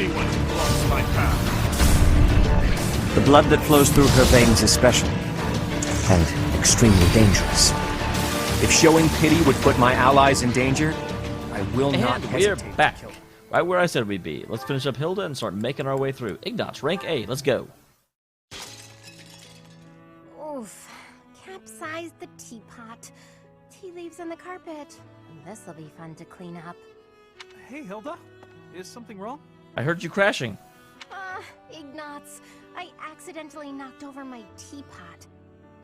anyone who blocks my path. The blood that flows through her veins is special and extremely dangerous. If showing pity would put my allies in danger, I will not hesitate we're back. to kill them. Right where I said we'd be. Let's finish up Hilda and start making our way through. Ignatz, rank A, let's go. Oof. Capsized the teapot. Tea leaves on the carpet. This'll be fun to clean up. Hey, Hilda. Is something wrong? I heard you crashing. Ignatz, I accidentally knocked over my teapot.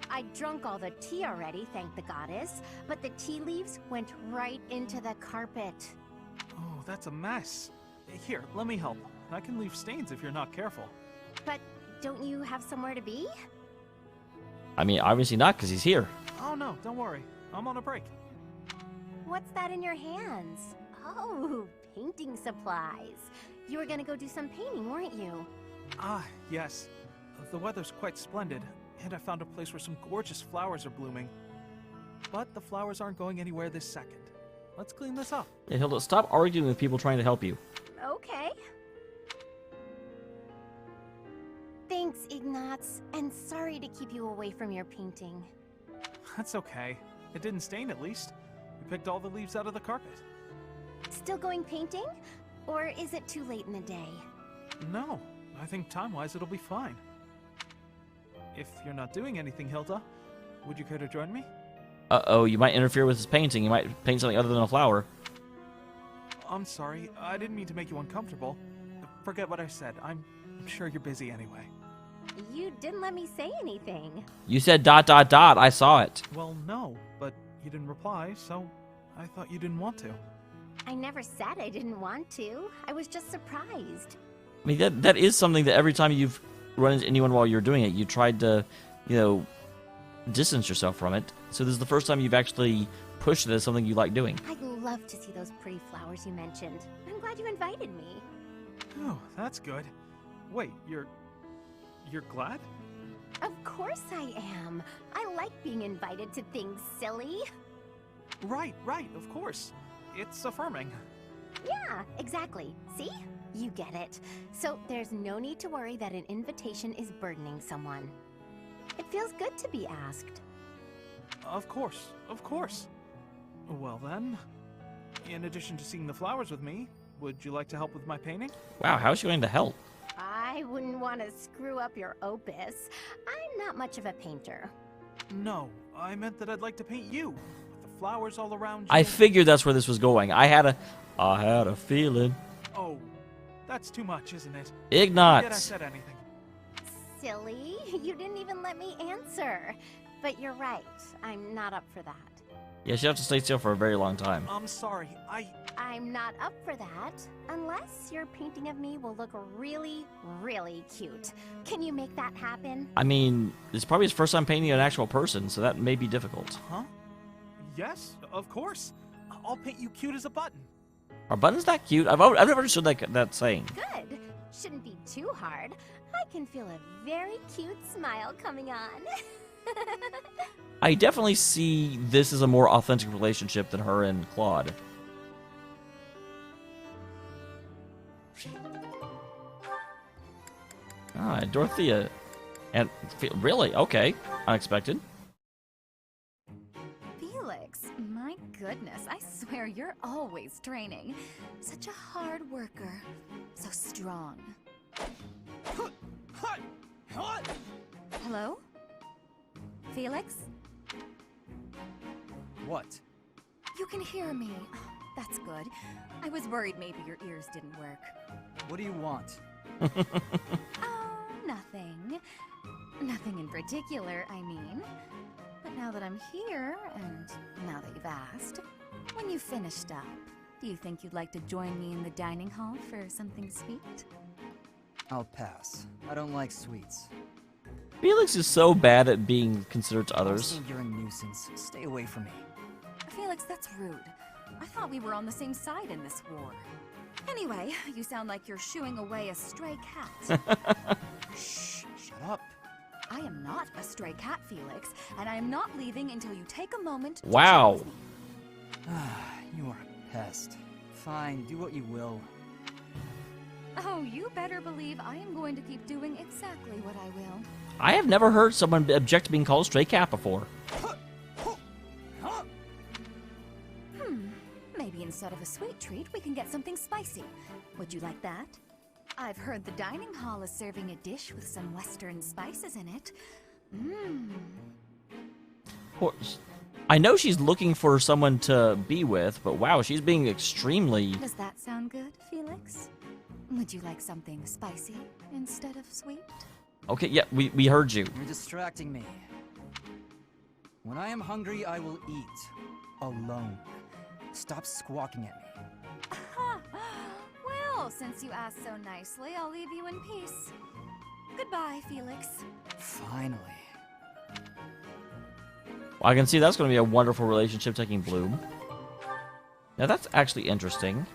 I'd drunk all the tea already, thank the goddess, but the tea leaves went right into the carpet. Oh, that's a mess. Here, let me help. I can leave stains if you're not careful. But don't you have somewhere to be? I mean, obviously not, because he's here. Oh no, don't worry. I'm on a break. What's that in your hands? Oh, painting supplies. You were gonna go do some painting, weren't you? Ah, yes. The weather's quite splendid, and I found a place where some gorgeous flowers are blooming. But the flowers aren't going anywhere this second. Let's clean this up. Yeah, Hilda, stop arguing with people trying to help you. Okay. Thanks, Ignatz, and sorry to keep you away from your painting. That's okay. It didn't stain at least. We picked all the leaves out of the carpet. Still going painting? Or is it too late in the day? No, I think time-wise it'll be fine. If you're not doing anything, Hilda, would you care to join me? Uh-oh, you might interfere with his painting. You might paint something other than a flower. I'm sorry, I didn't mean to make you uncomfortable. Forget what I said. I'm sure you're busy anyway. You didn't let me say anything. You said ... I saw it. Well, no, but you didn't reply, so I thought you didn't want to. I never said I didn't want to. I was just surprised. I mean, that is something that every time you've run into anyone while you're doing it, you tried to, distance yourself from it. So this is the first time you've actually pushed it as something you like doing. I'd love to see those pretty flowers you mentioned. I'm glad you invited me. Oh, that's good. Wait, you're glad? Of course I am. I like being invited to things, silly. Right, of course. It's affirming. Yeah, exactly. See? You get it. So there's no need to worry that an invitation is burdening someone. It feels good to be asked. Of course. Well then, in addition to seeing the flowers with me, would you like to help with my painting? Wow, how is she going to help? I wouldn't want to screw up your opus. I'm not much of a painter. No, I meant that I'd like to paint you, with the flowers all around you. I figured that's where this was going. I had a feeling. Oh, that's too much, isn't it? Ignatz. Forget I said anything. Silly, you didn't even let me answer. But you're right, I'm not up for that. Yeah, you have to stay still for a very long time. I'm sorry, I'm not up for that, unless your painting of me will look really, really cute. Can you make that happen? I mean, it's probably his first time painting an actual person, so that may be difficult. Huh? Yes, of course. I'll paint you cute as a button. Are buttons that cute? I've never understood that saying. Good. Shouldn't be too hard. I can feel a very cute smile coming on. I definitely see this as a more authentic relationship than her and Claude. Ah, Dorothea. And really? Okay. Unexpected. Felix, my goodness, I swear you're always training. Such a hard worker. So strong. Hello? Felix? What? You can hear me. Oh, that's good. I was worried maybe your ears didn't work. What do you want? Oh, nothing. Nothing in particular, I mean. But now that I'm here, and now that you've asked, when you finished up, do you think you'd like to join me in the dining hall for something sweet? I'll pass. I don't like sweets. Felix is so bad at being considerate to I others. think you're a nuisance. Stay away from me. Felix, that's rude. I thought we were on the same side in this war. Anyway, you sound like you're shooing away a stray cat. Shh, shut up. I am not a stray cat, Felix, and I am not leaving until you take a moment to Wow. chat with me. You are a pest. Fine, do what you will. Oh, you better believe I am going to keep doing exactly what I will. I have never heard someone object to being called a stray cat before. Maybe instead of a sweet treat, we can get something spicy. Would you like that? I've heard the dining hall is serving a dish with some western spices in it. I know she's looking for someone to be with, but wow, she's being extremely... Does that sound good, Felix? Would you like something spicy instead of sweet? Okay, yeah, we heard you. You're distracting me. When I am hungry, I will eat. Alone. Stop squawking at me. Well, since you asked so nicely, I'll leave you in peace. Goodbye, Felix. Finally. Well, I can see that's going to be a wonderful relationship taking bloom. Now that's actually interesting.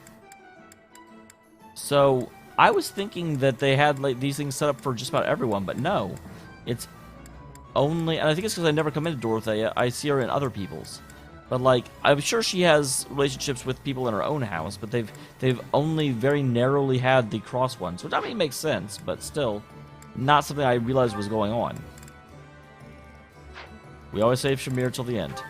So, I was thinking that they had like these things set up for just about everyone, but no. It's only, and I think it's because I never come into Dorothea, I see her in other people's. But like, I'm sure she has relationships with people in her own house, but they've only very narrowly had the cross ones, which I mean makes sense, but still, not something I realized was going on. We always save Shamir till the end.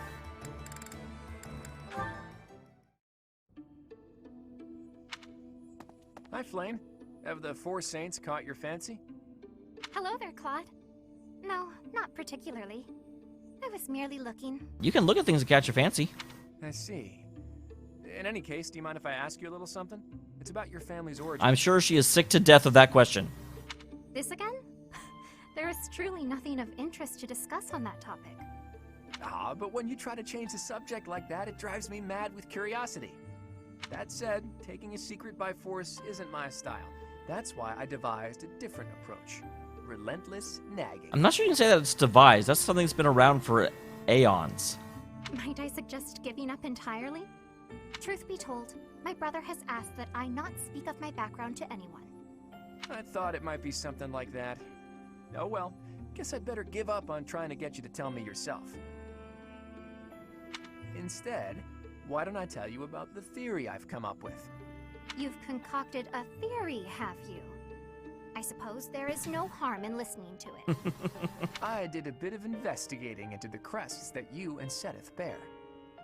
Hi, Flame. Have the Four Saints caught your fancy? Hello there, Claude. No, not particularly. I was merely looking. You can look at things that catch your fancy. I see. In any case, do you mind if I ask you a little something? It's about your family's origin. I'm sure she is sick to death of that question. This again? There is truly nothing of interest to discuss on that topic. Ah, but when you try to change the subject like that, it drives me mad with curiosity. That said, taking a secret by force isn't my style. That's why I devised a different approach. Relentless nagging. I'm not sure you can say that it's devised. That's something that's been around for aeons. Might I suggest giving up entirely? Truth be told, my brother has asked that I not speak of my background to anyone. I thought it might be something like that. Oh well, guess I'd better give up on trying to get you to tell me yourself. Instead, why don't I tell you about the theory I've come up with? You've concocted a theory, have you? I suppose there is no harm in listening to it. I did a bit of investigating into the crests that you and Seteth bear.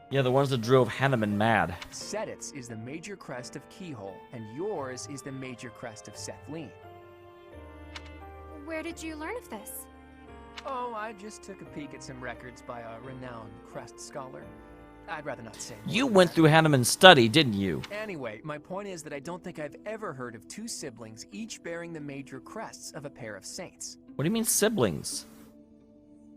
Yeah, the ones that drove Hanneman mad. Seteth's is the major crest of Keyhole, and yours is the major crest of Sethlene. Where did you learn of this? Oh, I just took a peek at some records by a renowned crest scholar. I'd rather not say more You than went that. through Hanneman's study, didn't you? Anyway, my point is that I don't think I've ever heard of two siblings each bearing the major crests of a pair of saints. What do you mean siblings?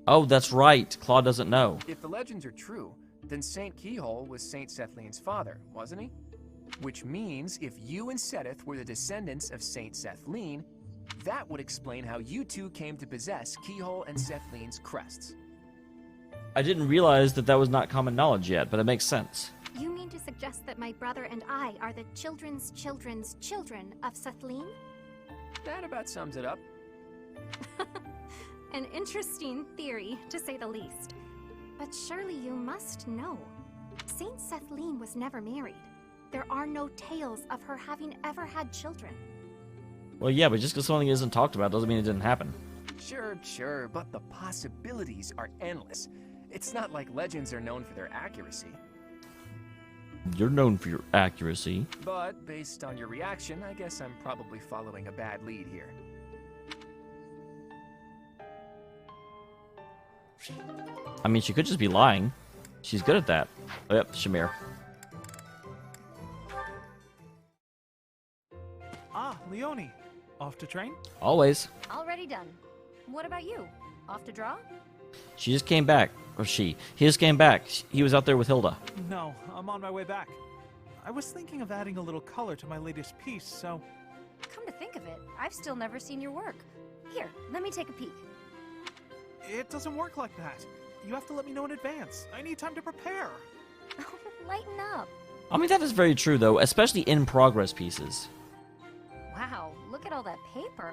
Oh, that's right. Claude doesn't know. If the legends are true, then Saint Keyhole was Saint Sethlene's father, wasn't he? Which means if you and Seteth were the descendants of Saint Sethlene, that would explain how you two came to possess Keyhole and Sethlene's crests. I didn't realize that that was not common knowledge yet, but it makes sense. You mean to suggest that my brother and I are the children's children's children of Sethlene? That about sums it up. An interesting theory, to say the least. But surely you must know. Saint Sethlene was never married. There are no tales of her having ever had children. Well, yeah, but just because something isn't talked about doesn't mean it didn't happen. Sure, but the possibilities are endless. It's not like legends are known for their accuracy. You're known for your accuracy. But based on your reaction, I guess I'm probably following a bad lead here. I mean, she could just be lying. She's good at that. Oh, yep, Shamir. Ah, Leonie. Off to train? Always. Already done. What about you? Off to draw? She just came back. Or he just came back. He was out there with Hilda. No, I'm on my way back. I was thinking of adding a little color to my latest piece, so... Come to think of it, I've still never seen your work. Here, let me take a peek. It doesn't work like that. You have to let me know in advance. I need time to prepare. Lighten up. I mean, that is very true, though, especially in progress pieces. Wow, look at all that paper.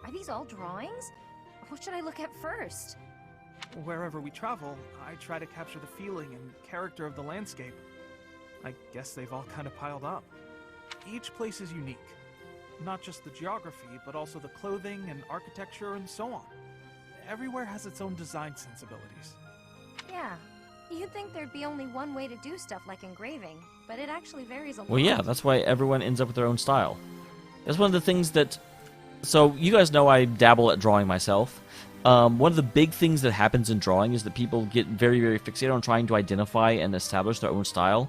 Are these all drawings? What should I look at first? Wherever we travel, I try to capture the feeling and character of the landscape. I guess they've all kind of piled up. Each place is unique. Not just the geography, but also the clothing and architecture and so on. Everywhere has its own design sensibilities. Yeah. You'd think there'd be only one way to do stuff like engraving, but it actually varies a lot. Well, yeah, that's why everyone ends up with their own style. That's one of the things that... So, you guys know I dabble at drawing myself. One of the big things that happens in drawing is that people get very, very fixated on trying to identify and establish their own style.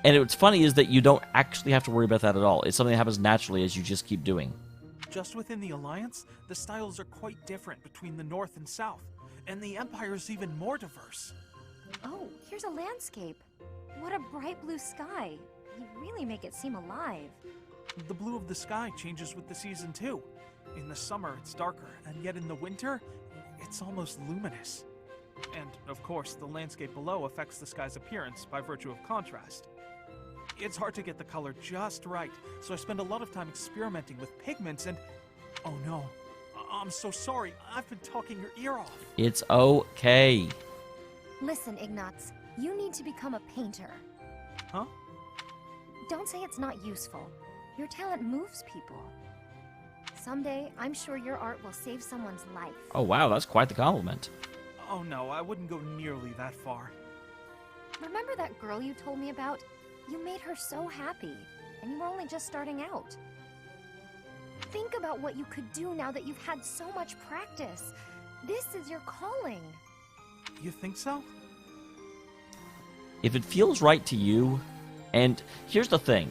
And what's funny is that you don't actually have to worry about that at all. It's something that happens naturally as you just keep doing. Just within the Alliance, the styles are quite different between the North and South, and the Empire's even more diverse. Oh, here's a landscape. What a bright blue sky. You really make it seem alive. The blue of the sky changes with the season too. In the summer, it's darker, and yet in the winter, it's almost luminous. And, of course, the landscape below affects the sky's appearance by virtue of contrast. It's hard to get the color just right, so I spend a lot of time experimenting with pigments and... Oh no, I'm so sorry, I've been talking your ear off. It's okay. Listen, Ignatz, you need to become a painter. Huh? Don't say it's not useful. Your talent moves people. Someday, I'm sure your art will save someone's life. Oh, wow, that's quite the compliment. Oh no, I wouldn't go nearly that far. Remember that girl you told me about? You made her so happy, and you were only just starting out. Think about what you could do now that you've had so much practice. This is your calling. You think so? If it feels right to you, and here's the thing,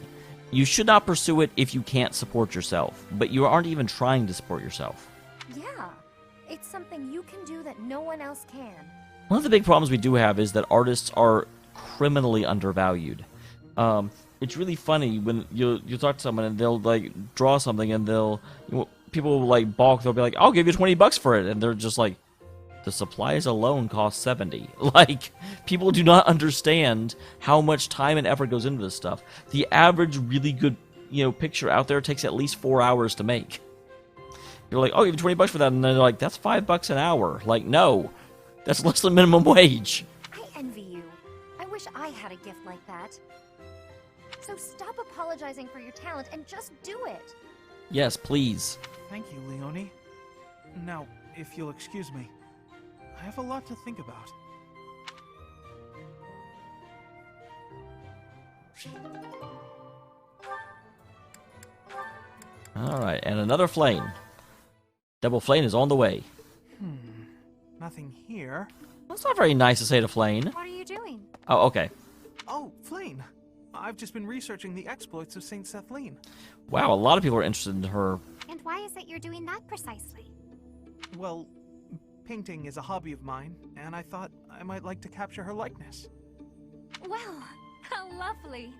you should not pursue it if you can't support yourself, but you aren't even trying to support yourself. Yeah, it's something you can do that no one else can. One of the big problems we do have is that artists are criminally undervalued. It's really funny when you talk to someone and they'll like draw something and people will like balk. They'll be like, "I'll give you $20 for it," and they're just like, "The supplies alone cost $70." Like, people do not understand how much time and effort goes into this stuff. The average really good picture out there takes at least 4 hours to make. You're like, "I'll give you $20 for that," and they're like, "That's $5 an hour." Like, no, that's less than minimum wage. I envy you. I wish I had a gift like that. So stop apologizing for your talent and just do it. Yes, please. Thank you, Leonie. Now, if you'll excuse me, I have a lot to think about. Alright, and another flame. Double flame is on the way. Nothing here. That's not very nice to say to Flane. What are you doing? Oh, okay. Oh, Flane! I've just been researching the exploits of Saint Setheline. Wow, a lot of people are interested in her. And why is it you're doing that precisely? Well, painting is a hobby of mine, and I thought I might like to capture her likeness. Well, how lovely.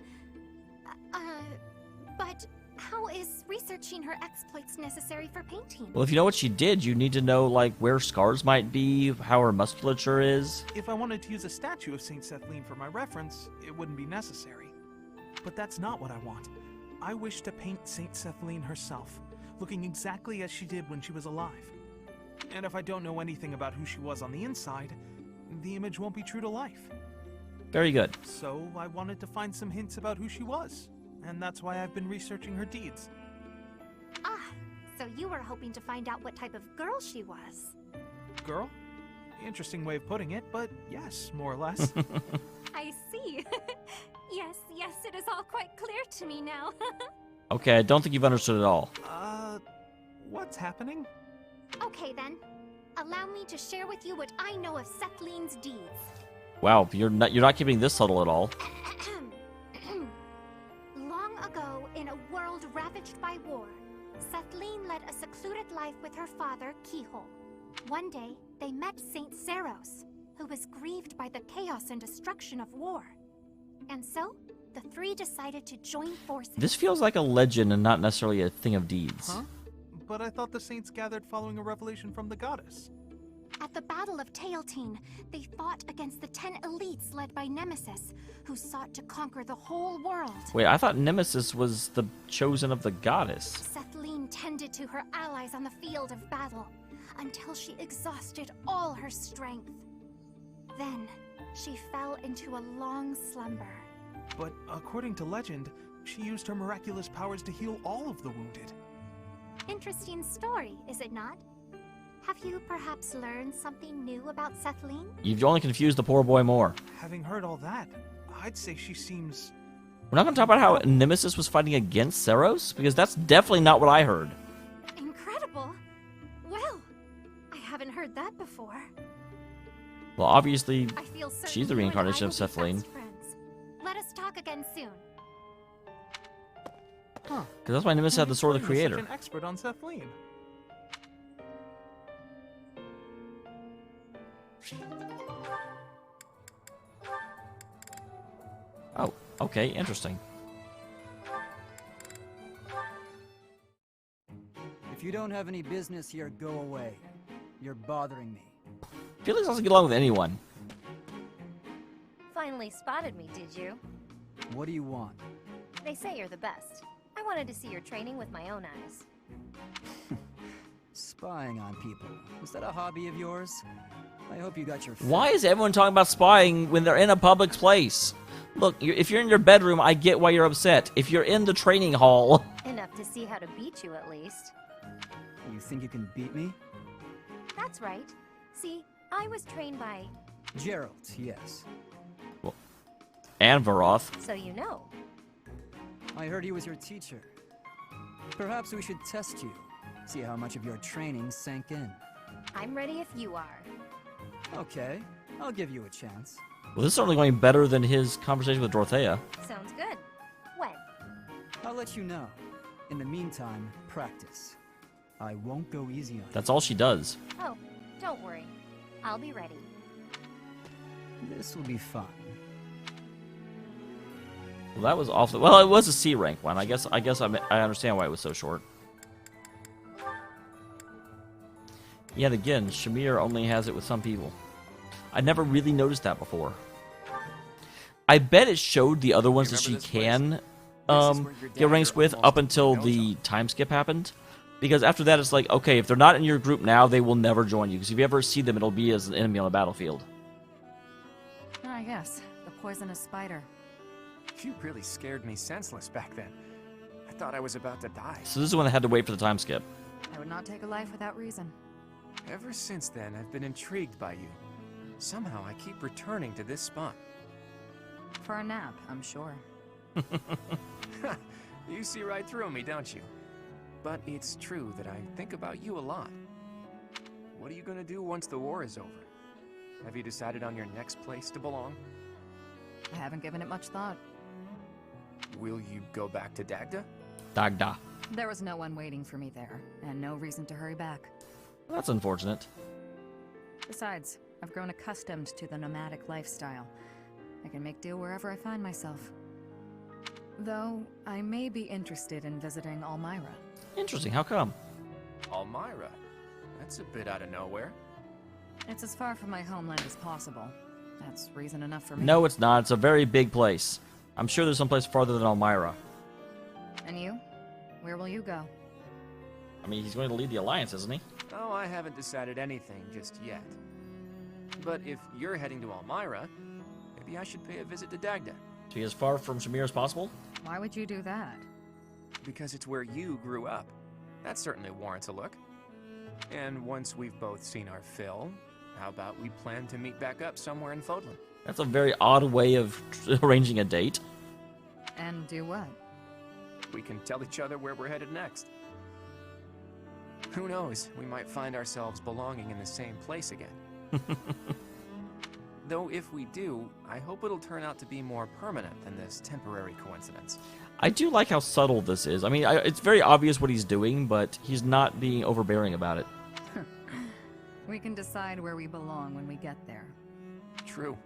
But how is researching her exploits necessary for painting? Well, if you know what she did, you need to know, like, where scars might be, how her musculature is. If I wanted to use a statue of Saint Setheline for my reference, it wouldn't be necessary. But that's not what I want. I wish to paint Saint Setheline herself, looking exactly as she did when she was alive. And if I don't know anything about who she was on the inside, the image won't be true to life. Very good. So I wanted to find some hints about who she was, and that's why I've been researching her deeds. Ah, so you were hoping to find out what type of girl she was. Girl? Interesting way of putting it, but yes, more or less. I see. Yes, it is all quite clear to me now. Okay, I don't think you've understood it all. What's happening? Okay then. Allow me to share with you what I know of Sethlene's deeds. Wow, you're not keeping this subtle at all. Long ago, in a world ravaged by war, Sethlene led a secluded life with her father, Keyhole. One day, they met Saint Zeros, who was grieved by the chaos and destruction of war. And so, the three decided to join forces. This feels like a legend and not necessarily a thing of deeds. Huh? But I thought the saints gathered following a revelation from the goddess. At the Battle of Tailtean, they fought against the 10 elites led by Nemesis, who sought to conquer the whole world. Wait, I thought Nemesis was the chosen of the goddess. Sethlene tended to her allies on the field of battle, until she exhausted all her strength. Then, she fell into a long slumber. But according to legend, she used her miraculous powers to heal all of the wounded. Interesting story, is it not? Have you perhaps learned something new about Sethlene? You've only confused the poor boy more. Having heard all that, I'd say she seems... We're not going to talk about how Nemesis was fighting against Seros? Because that's definitely not what I heard. Incredible. Well, I haven't heard that before. Well, obviously, I feel certain she's the you and reincarnation I of will be Sethlene. fast friends. Let us talk again soon. Huh. Because that's why Nemesis had the Sword of the Flynn was Creator. Such an expert on Sethlene. Oh, okay, interesting. If you don't have any business here, go away. You're bothering me. Felix doesn't get along with anyone. Finally spotted me, did you? What do you want? They say you're the best. I wanted to see your training with my own eyes. Spying on people. Is that a hobby of yours? I hope you got your... Why is everyone talking about spying when they're in a public place? Look, if you're in your bedroom, I get why you're upset. If you're in the training hall... Enough to see how to beat you, at least. You think you can beat me? That's right. See, I was trained by... Gerald, yes. And Varoth. So you know. I heard he was your teacher. Perhaps we should test you. See how much of your training sank in. I'm ready if you are. Okay, I'll give you a chance. Well, this is certainly going better than his conversation with Dorothea. Sounds good. When? I'll let you know. In the meantime, practice. I won't go easy on you. That's all she does. Oh, don't worry. I'll be ready. This will be fun. Well, that was awful. Well, it was a C rank one. I guess I understand why it was so short. Yet again, Shamir only has it with some people. I never really noticed that before. I bet it showed the other ones that she can get ranks with up until the time skip happened. Because after that, it's like, okay, if they're not in your group now, they will never join you. Because if you ever see them, it'll be as an enemy on the battlefield. Ah, yes. The poisonous spider. You really scared me senseless back then. I thought I was about to die. So this is when they had to wait for the time skip. I would not take a life without reason. Ever since then, I've been intrigued by you. Somehow, I keep returning to this spot. For a nap, I'm sure. You see right through me, don't you? But it's true that I think about you a lot. What are you gonna do once the war is over? Have you decided on your next place to belong? I haven't given it much thought. Will you go back to Dagda? Dagda. There was no one waiting for me there, and no reason to hurry back. That's unfortunate. Besides, I've grown accustomed to the nomadic lifestyle. I can make do wherever I find myself. Though, I may be interested in visiting Almyra. Interesting. How come? Almyra? That's a bit out of nowhere. It's as far from my homeland as possible. That's reason enough for me. No, it's not. It's a very big place. I'm sure there's someplace farther than Almyra. And you? Where will you go? I mean, he's going to lead the Alliance, isn't he? Oh, I haven't decided anything just yet. But if you're heading to Almyra, maybe I should pay a visit to Dagda. To be as far from Shamir as possible? Why would you do that? Because it's where you grew up. That certainly warrants a look. And once we've both seen our fill, how about we plan to meet back up somewhere in Fodlan? That's a very odd way of arranging a date. And do what? We can tell each other where we're headed next. Who knows, we might find ourselves belonging in the same place again. Though if we do, I hope it'll turn out to be more permanent than this temporary coincidence. I do like how subtle this is. I mean, it's very obvious what he's doing, but he's not being overbearing about it. We can decide where we belong when we get there. True.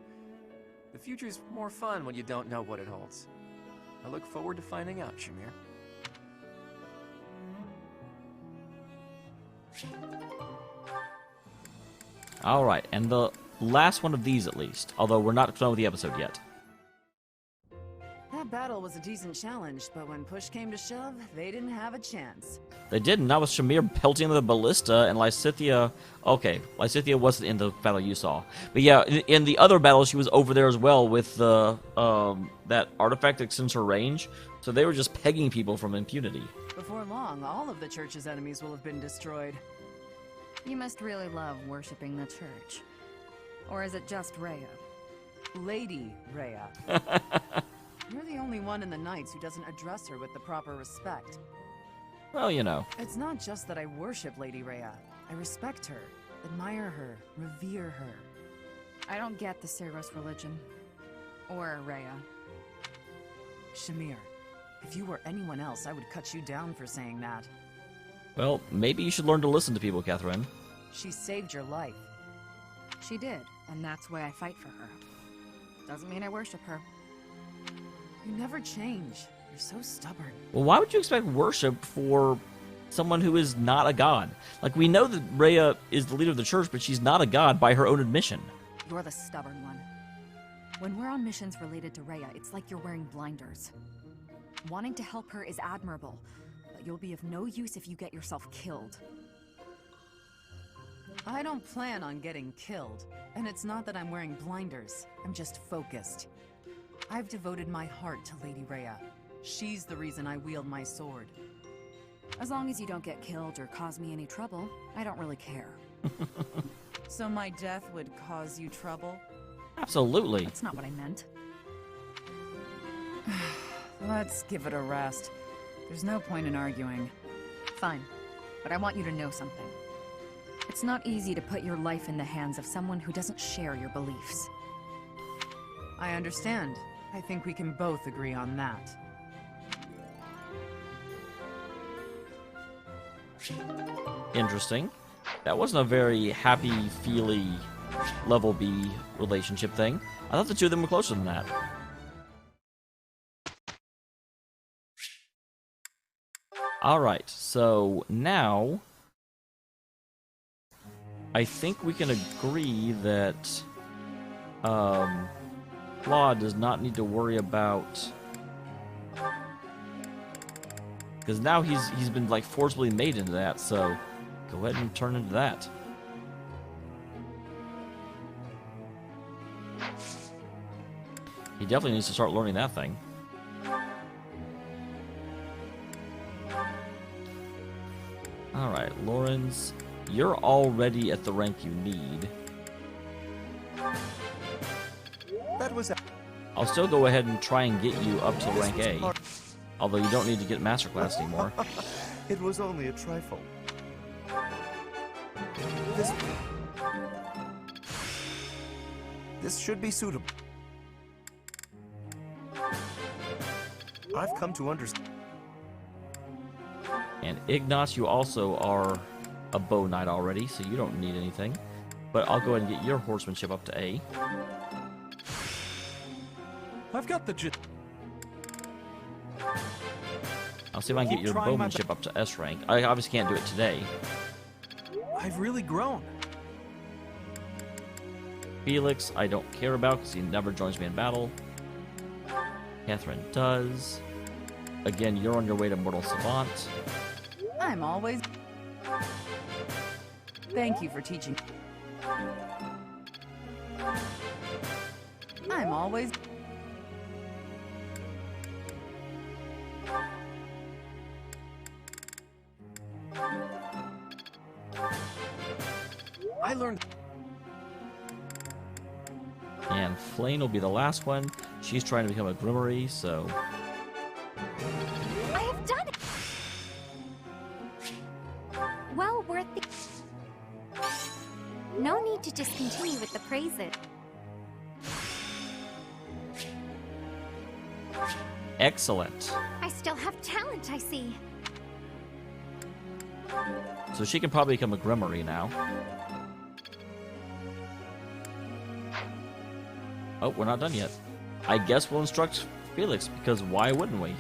The future's more fun when you don't know what it holds. I look forward to finding out, Shamir. Alright, and the last one of these at least, although we're not done with the episode yet. That battle was a decent challenge, but when push came to shove, they didn't have a chance. They didn't. That was Shamir pelting the ballista, and Lysithea... Okay, Lysithea wasn't in the battle you saw. But yeah, in the other battle, she was over there as well with the that artifact that extends her range. So they were just pegging people from impunity. Before long, all of the church's enemies will have been destroyed. You must really love worshipping the church. Or is it just Rhea? Lady Rhea. You're the only one in the Knights who doesn't address her with the proper respect. Well, you know. It's not just that I worship Lady Rhea. I respect her, admire her, revere her. I don't get the Ceros religion. Or Rhea. Shamir, if you were anyone else, I would cut you down for saying that. Well, maybe you should learn to listen to people, Catherine. She saved your life. She did, and that's why I fight for her. Doesn't mean I worship her. You never change. You're so stubborn. Well, why would you expect worship for someone who is not a god? Like, we know that Rhea is the leader of the church, but she's not a god by her own admission. You're the stubborn one. When we're on missions related to Rhea, it's like you're wearing blinders. Wanting to help her is admirable, but you'll be of no use if you get yourself killed. I don't plan on getting killed. And it's not that I'm wearing blinders. I'm just focused. I've devoted my heart to Lady Rhea. She's the reason I wield my sword. As long as you don't get killed or cause me any trouble, I don't really care. So my death would cause you trouble? Absolutely. That's not what I meant. Let's give it a rest. There's no point in arguing. Fine, but I want you to know something. It's not easy to put your life in the hands of someone who doesn't share your beliefs. I understand. I think we can both agree on that. Interesting. That wasn't a very happy-feely level B relationship thing. I thought the two of them were closer than that. Alright, so now I think we can agree that Claude does not need to worry about, because now he's been like forcibly made into that, so go ahead and turn into that. He definitely needs to start learning that thing. Alright, Lawrence, you're already at the rank you need. That was I'll still go ahead and try and get you up to rank A. Although you don't need to get Master Class anymore. It was only a trifle. This should be suitable. I've come to understand. And Ignatz, you also are a bow knight already, so you don't need anything. But I'll go ahead and get your horsemanship up to A. I've got the I'll see if I can get your Trying my bowmanship up to S rank. I obviously can't do it today. I've really grown. Felix, I don't care about because he never joins me in battle. Catherine does. Again, you're on your way to Mortal Savant. I'm always... Thank you for teaching. I'm always... I learned. And Flane will be the last one. She's trying to become a Grimmery, so... I have done it! Well worth the... No need to just continue with the praises. Excellent. I still have talent, I see. So she can probably become a Grimmery now. Oh, we're not done yet. I guess we'll instruct Felix, because why wouldn't we?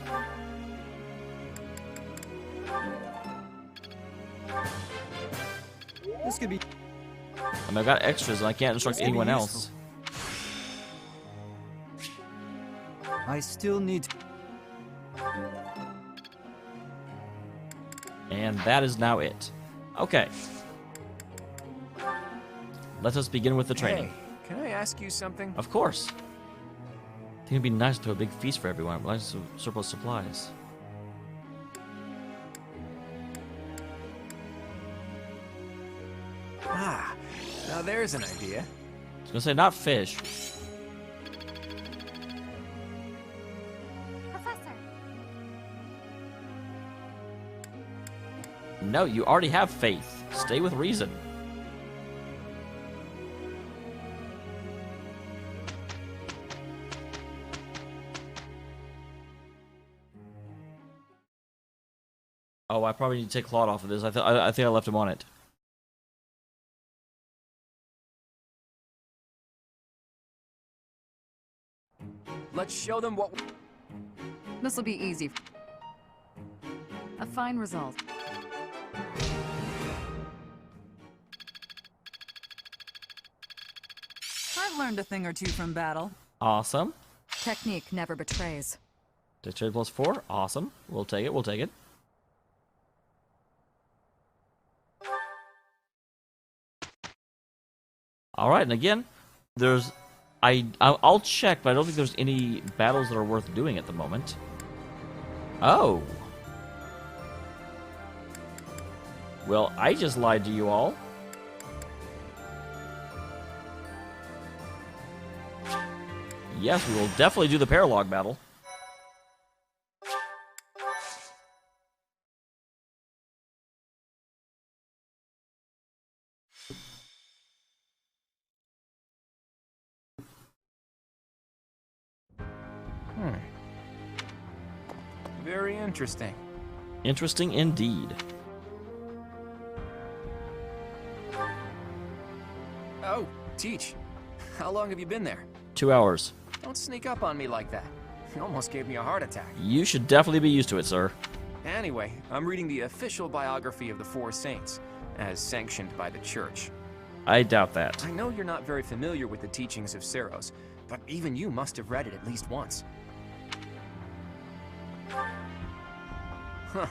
This could be. I mean, I've got extras and I can't instruct anyone else. I still need. And that is now it. Okay. Let us begin with the training. Hey, can I ask you something? Of course. I think it'd be nice to do a big feast for everyone. Lots of surplus supplies. Now there's an idea. I was gonna say not fish. Professor. No, you already have faith. Stay with reason. Oh, I probably need to take Claude off of this. I think I left him on it. Let's show them what. This'll be easy. A fine result. I've learned a thing or two from battle. Awesome. Technique never betrays. Dexterity +4. Awesome. We'll take it. We'll take it. All right, and again, there's I'll check, but I don't think there's any battles that are worth doing at the moment. Oh. Well, I just lied to you all. Yes, we will definitely do the paralog battle. Very interesting. Interesting indeed. Oh, Teach. How long have you been there? 2 hours. Don't sneak up on me like that. You almost gave me a heart attack. You should definitely be used to it, sir. Anyway, I'm reading the official biography of the Four Saints, as sanctioned by the Church. I doubt that. I know you're not very familiar with the teachings of Seros, but even you must have read it at least once. Huh.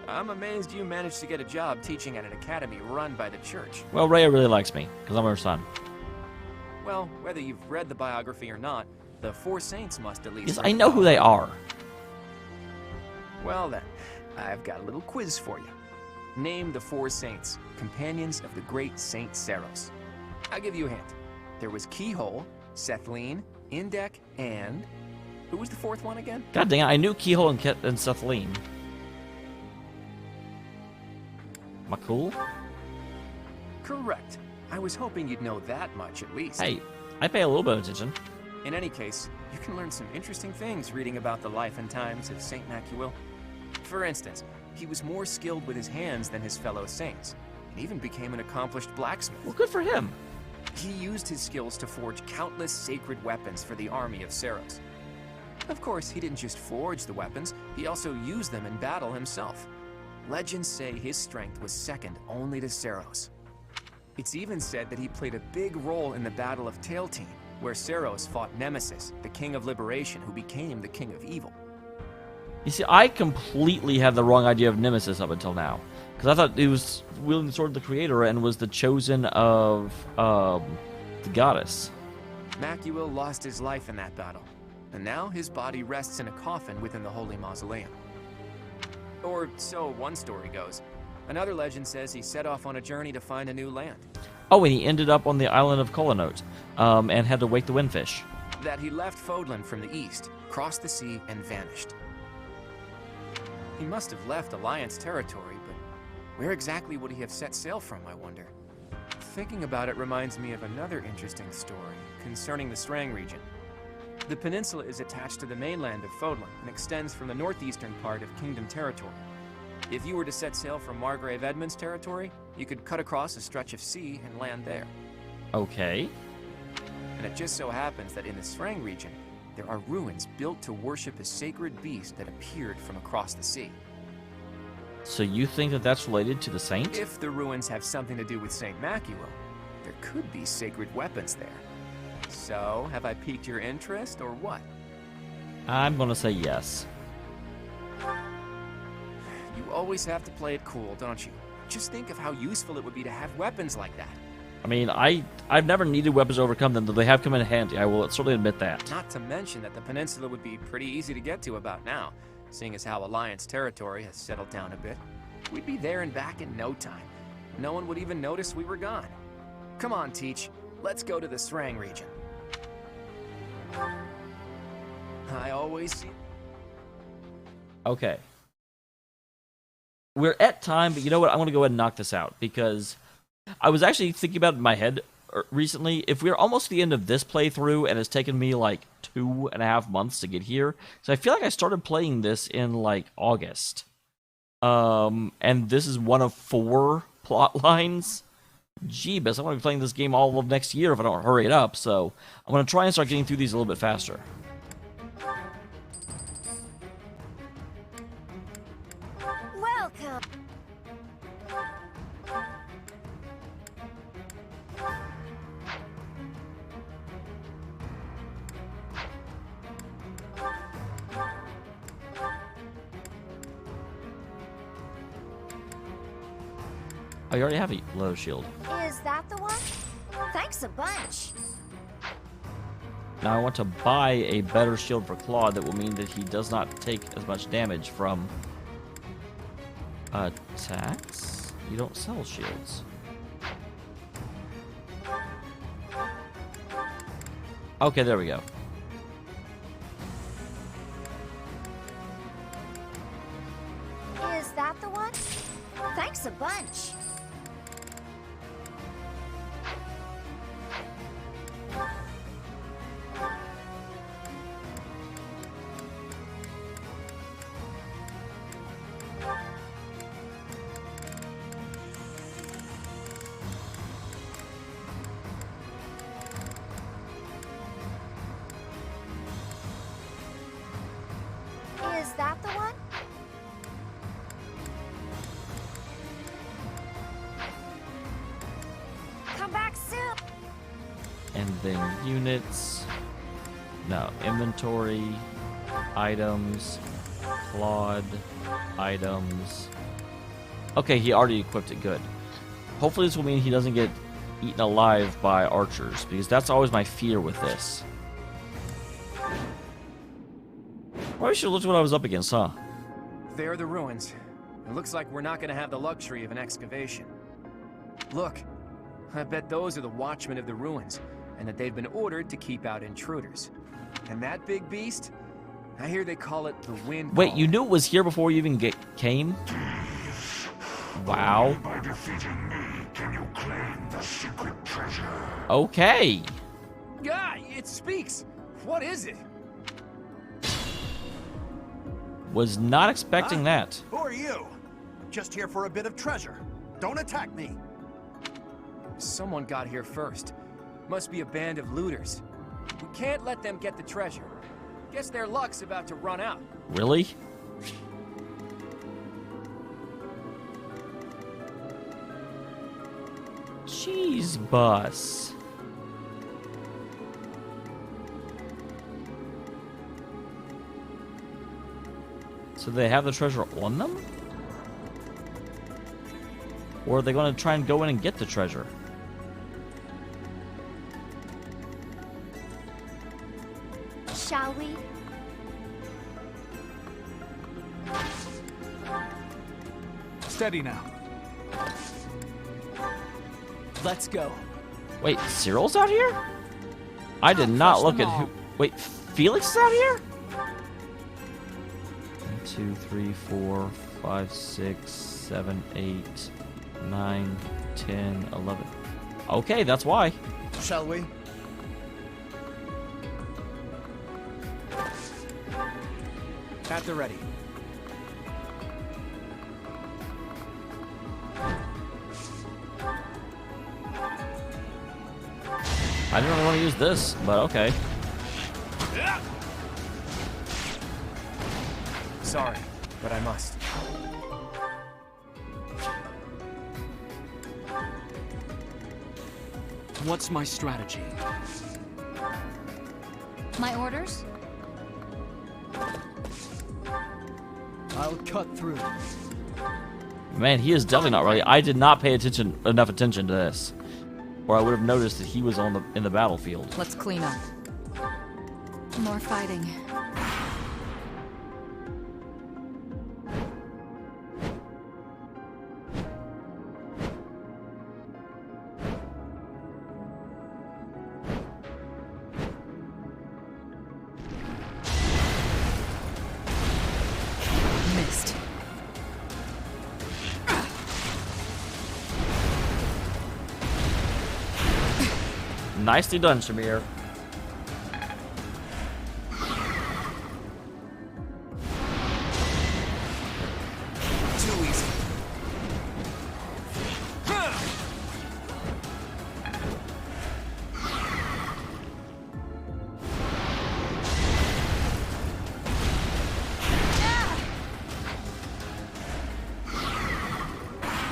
I'm amazed you managed to get a job teaching at an academy run by the Church. Well, Rhea really likes me, because I'm her son. Well, whether you've read the biography or not, the Four Saints must at least... Yes, I know who they are. Well then, I've got a little quiz for you. Name the Four Saints, companions of the great Saint Seros. I'll give you a hint. There was Keyhole, Sethline, Indek, and... Who was the fourth one again? God dang it, I knew Keyhole and Sethline. Am I cool? Correct. I was hoping you'd know that much at least. Hey, I pay a little bit of attention. In any case, you can learn some interesting things reading about the life and times of Saint Macuil. For instance, he was more skilled with his hands than his fellow saints, and even became an accomplished blacksmith. Well, good for him. He used his skills to forge countless sacred weapons for the army of Seros. Of course, he didn't just forge the weapons, he also used them in battle himself. Legends say his strength was second only to Seros. It's even said that he played a big role in the Battle of Tailtean, where Seros fought Nemesis, the King of Liberation, who became the King of Evil. You see, I completely had the wrong idea of Nemesis up until now. Because I thought he was wielding the sword of the Creator and was the chosen of the goddess. Macuil lost his life in that battle, and now his body rests in a coffin within the Holy Mausoleum. Or so one story goes. Another legend says he set off on a journey to find a new land. Oh, and he ended up on the island of Kolanote, and had to wake the windfish. That he left Fodlan from the east, crossed the sea, and vanished. He must have left Alliance territory, but where exactly would he have set sail from, I wonder? Thinking about it reminds me of another interesting story concerning the Srang region. The peninsula is attached to the mainland of Fodlan and extends from the northeastern part of Kingdom territory. If you were to set sail from Margrave Edmund's territory, you could cut across a stretch of sea and land there. Okay. And it just so happens that in the Srang region, there are ruins built to worship a sacred beast that appeared from across the sea. So you think that that's related to the saint? If the ruins have something to do with Saint Macuil, there could be sacred weapons there. So, have I piqued your interest, or what? I'm gonna say yes. You always have to play it cool, don't you? Just think of how useful it would be to have weapons like that. I mean, I've never needed weapons to overcome them, though they have come in handy. I will certainly admit that. Not to mention that the peninsula would be pretty easy to get to about now, seeing as how Alliance territory has settled down a bit. We'd be there and back in no time. No one would even notice we were gone. Come on, Teach. Let's go to the Srang region. I always... Okay. We're at time, but you know what? I'm going to go ahead and knock this out, because I was actually thinking about it in my head recently. If we're almost to the end of this playthrough, and it's taken me like 2.5 months to get here, so I feel like I started playing this in like August. And this is one of 4 plot lines. Jeebus, I want to be playing this game all of next year if I don't hurry it up, so I'm going to try and start getting through these a little bit faster. Welcome. Oh, you already have a low shield. Is that the one? Thanks a bunch. Now I want to buy a better shield for Claude that will mean that he does not take as much damage from attacks. You don't sell shields. Okay, there we go. Is that the one? Thanks a bunch. Is that the one? Come back soon. And then units. No, inventory, items, Claude, items. Okay, he already equipped it, good. Hopefully this will mean he doesn't get eaten alive by archers, because that's always my fear with this. Probably should have looked what I was up against, huh? There are the ruins. It looks like we're not gonna have the luxury of an excavation. Look, I bet those are the watchmen of the ruins, and that they've been ordered to keep out intruders. And that big beast? I hear they call it the Wind. Wait, you knew it was here before you even came? Wow. By defeating me, can you claim the secret treasure? Okay. Guy, it speaks! What is it? Was not expecting that. Who are you? I'm just here for a bit of treasure. Don't attack me. Someone got here first. Must be a band of looters. We can't let them get the treasure. Guess their luck's about to run out. Really? Cheese bus. So they have the treasure on them? Or are they going to try and go in and get the treasure? Shall we? Steady now. Let's go. Wait, Cyril's out here? I did not look at who... Wait, Felix is out here? 1, 2, 3, 4, 5, 6, 7, 8, 9, 10, 11. Okay, that's why. Shall we? At the ready. I didn't really want to use this, but okay. Sorry, but I must. What's my strategy? My orders? I'll cut through. Man, he is definitely not ready. I did not pay enough attention to this, or I would have noticed that he was in the battlefield. Let's clean up. More fighting. Nicely done, Shamir. Too easy.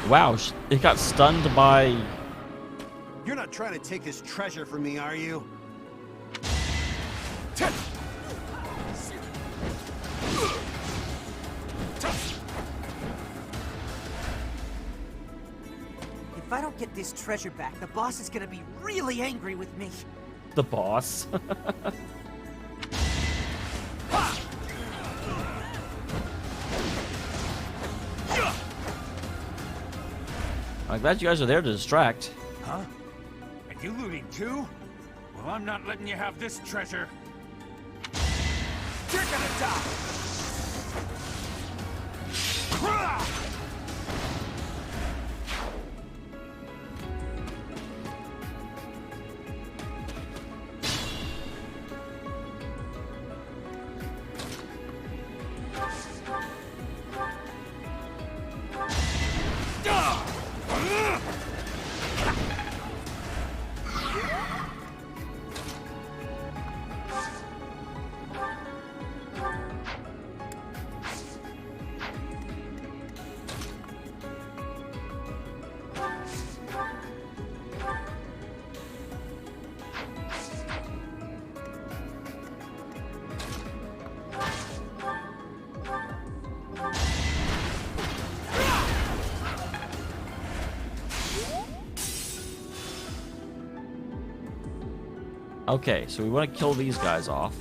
Wow, it got stunned by... You're not trying to take this treasure from me, are you? If I don't get this treasure back, the boss is gonna be really angry with me. the boss. I'm glad you guys are there to distract. Huh? Are you looting too? Well, I'm not letting you have this treasure. You're gonna die! Okay, so we want to kill these guys off.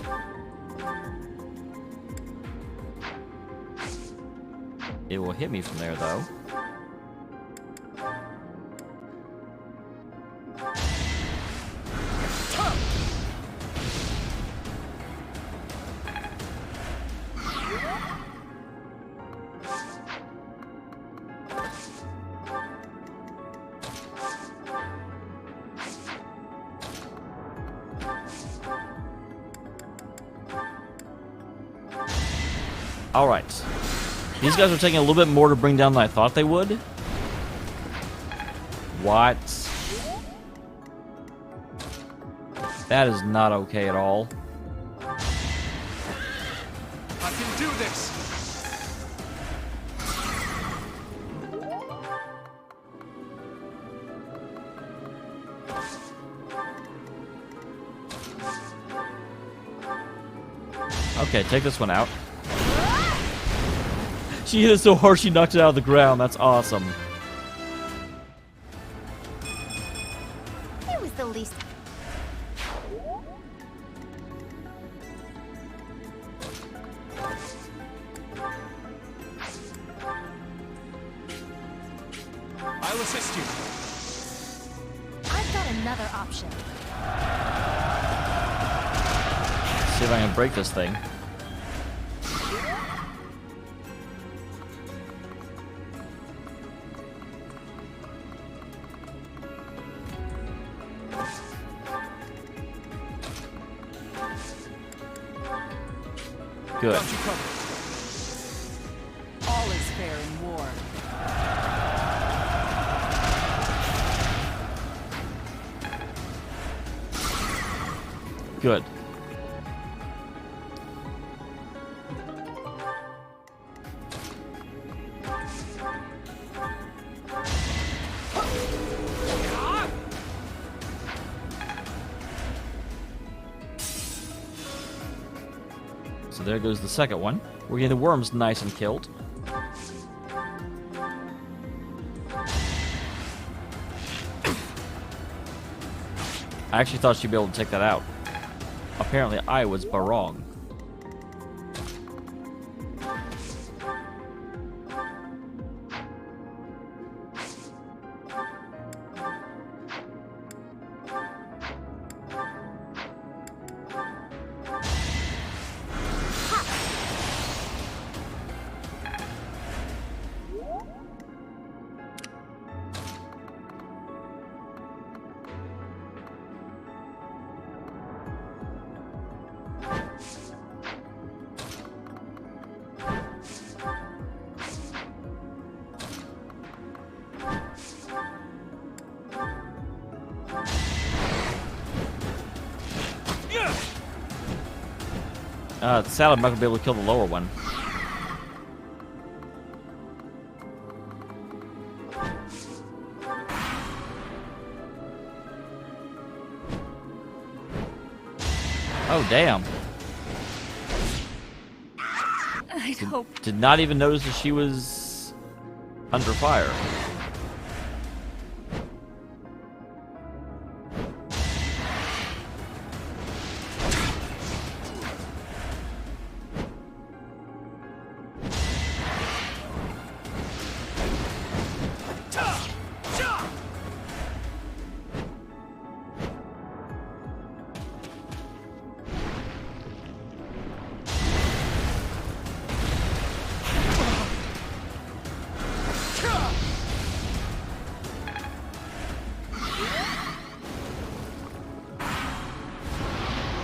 It will hit me from there, though. Alright. These guys are taking a little bit more to bring down than I thought they would. What? That is not okay at all. I can do this! Okay, take this one out. She hit it so hard she knocked it out of the ground. That's awesome. It was the least. I'll assist you. I've got another option. See if I can break this thing. Good. Got you covered. All is fair in war. Good. So there goes the second one. We're getting the worms nice and killed. I actually thought she'd be able to take that out. Apparently I was wrong. It's sad I'm not gonna be able to kill the lower one. Oh, damn. I'd hope. Did not even notice that she was under fire.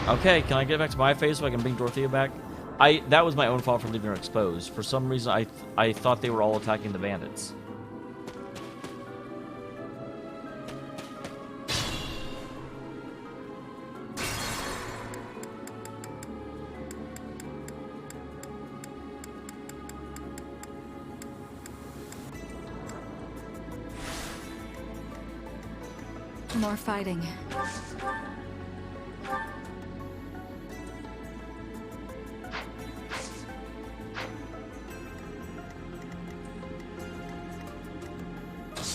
Okay, can I get back to my phase so I can bring Dorothea back? That was my own fault for leaving her exposed. For some reason, I thought they were all attacking the bandits. More fighting.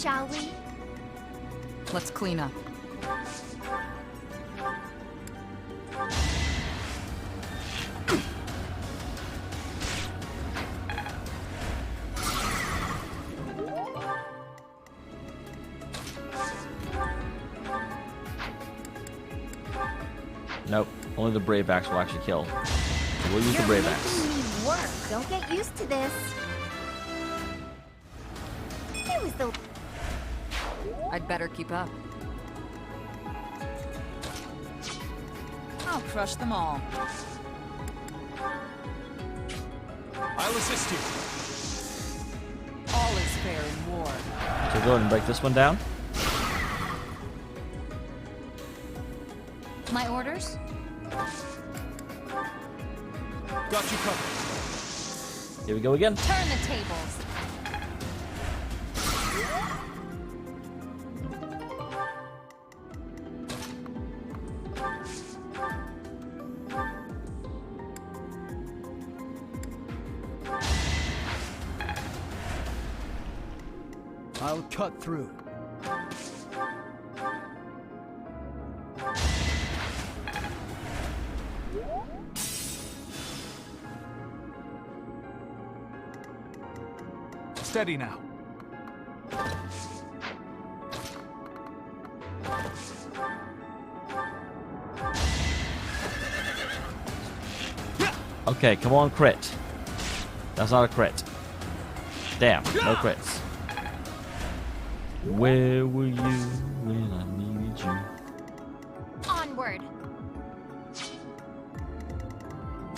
Shall we? Let's clean up. Nope, only the brave axe will actually kill. So we'll use the brave axe. You're making me work. Don't get used to this. It was the... I'd better keep up. I'll crush them all. I'll assist you. All is fair in war. So go ahead and break this one down. My orders? Got you covered. Here we go again. Turn the tables. I'll cut through. Steady now. Okay, come on, crit. That's not a crit. Damn, no crits. Where were you when I needed you? Onward.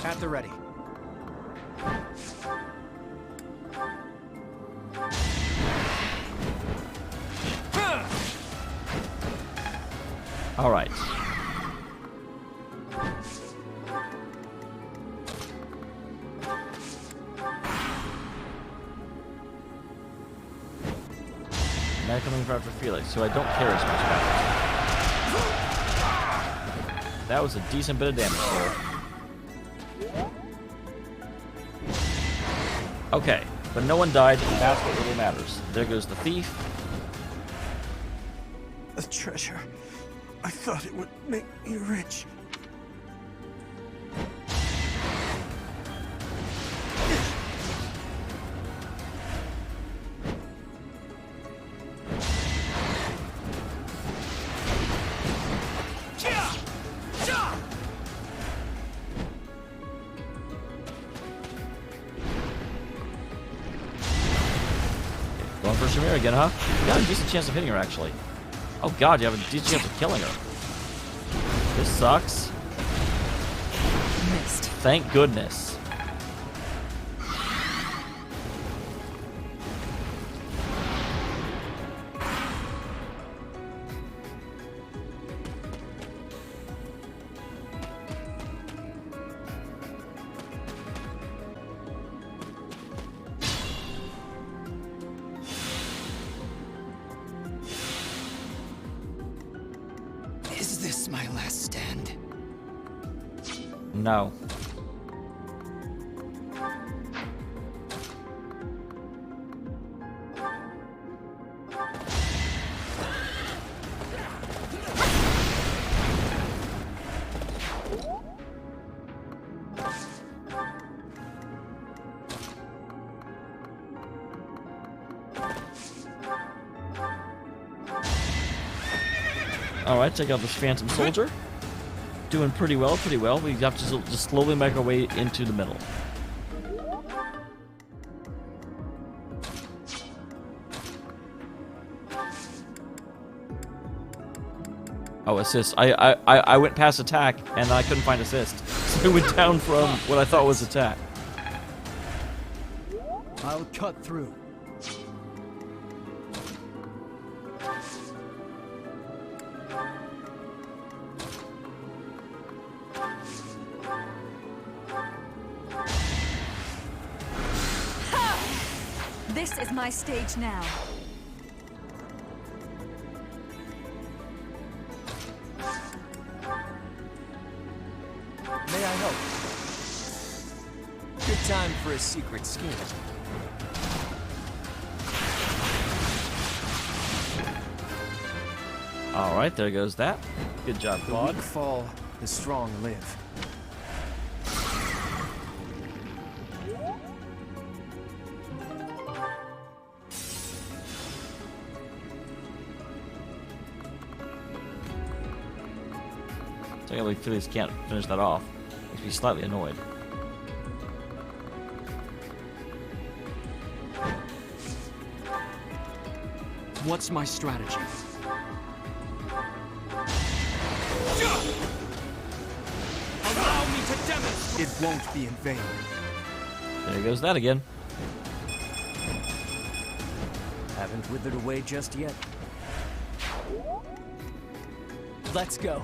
At the ready. All right. Now coming for Felix, who I don't care as much about. That was a decent bit of damage there. Okay, but no one died, and that's what really matters. There goes the thief. A treasure. I thought it would make me rich. Going for Shamir again, huh? You got a decent chance of hitting her, actually. Oh god, you have a decent chance of killing her. This sucks. Missed. Thank goodness. dead end. No. Alright, check out this Phantom Soldier. Doing pretty well, pretty well. We have to just slowly make our way into the middle. Oh, assist. I went past attack, and I couldn't find assist. So it went down from what I thought was attack. I'll cut through. This is my stage now. May I help? Good time for a secret scheme. Alright, there goes that. Good job, The Claude. weak fall, the strong live. So I really feel he can't finish that off. Makes me slightly annoyed. What's my strategy? Allow me to demonstrate. It won't be in vain. There goes that again. Haven't withered away just yet. Let's go.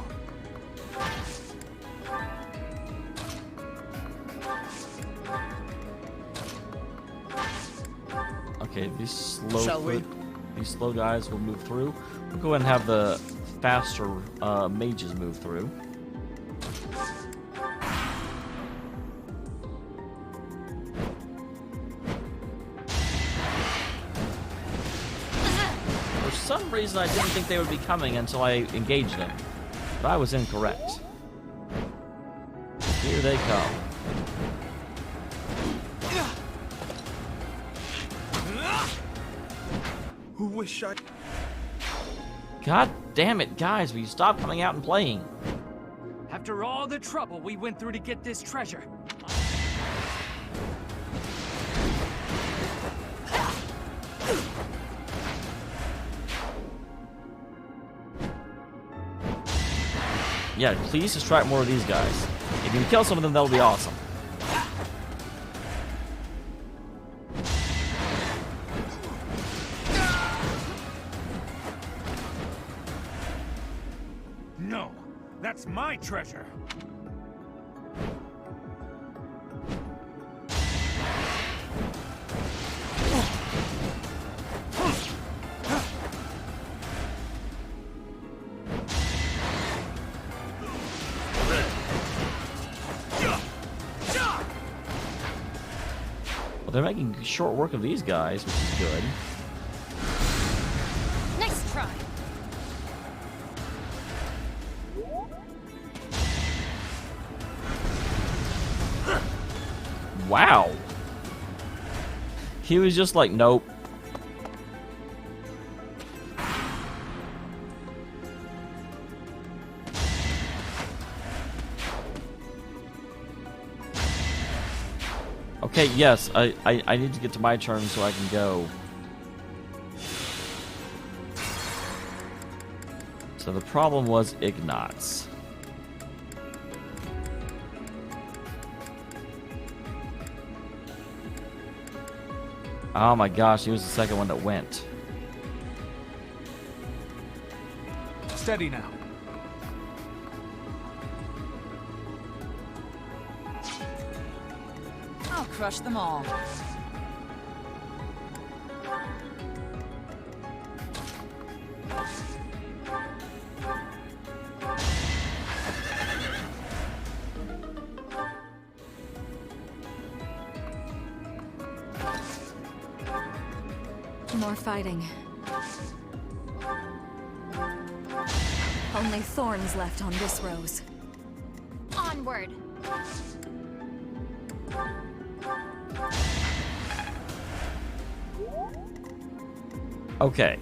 Okay, these Shall we? slow guys will move through. We'll go ahead and have the faster mages move through. For some reason, I didn't think they would be coming until I engaged them, but I was incorrect. Here they come. Who wish I... God damn it, guys, will you stop coming out and playing? After all the trouble we went through to get this treasure. Yeah, please distract more of these guys. If you can kill some of them, that'll be awesome. No, that's my treasure. Well, they're making short work of these guys, which is good. Nice try. Wow. He was just like, nope. Okay, yes, I need to get to my turn so I can go. So the problem was Ignatz. Oh my gosh, he was the second one that went. Steady now. I'll crush them all. More fighting. Only thorns left on this rose. Onward! Okay.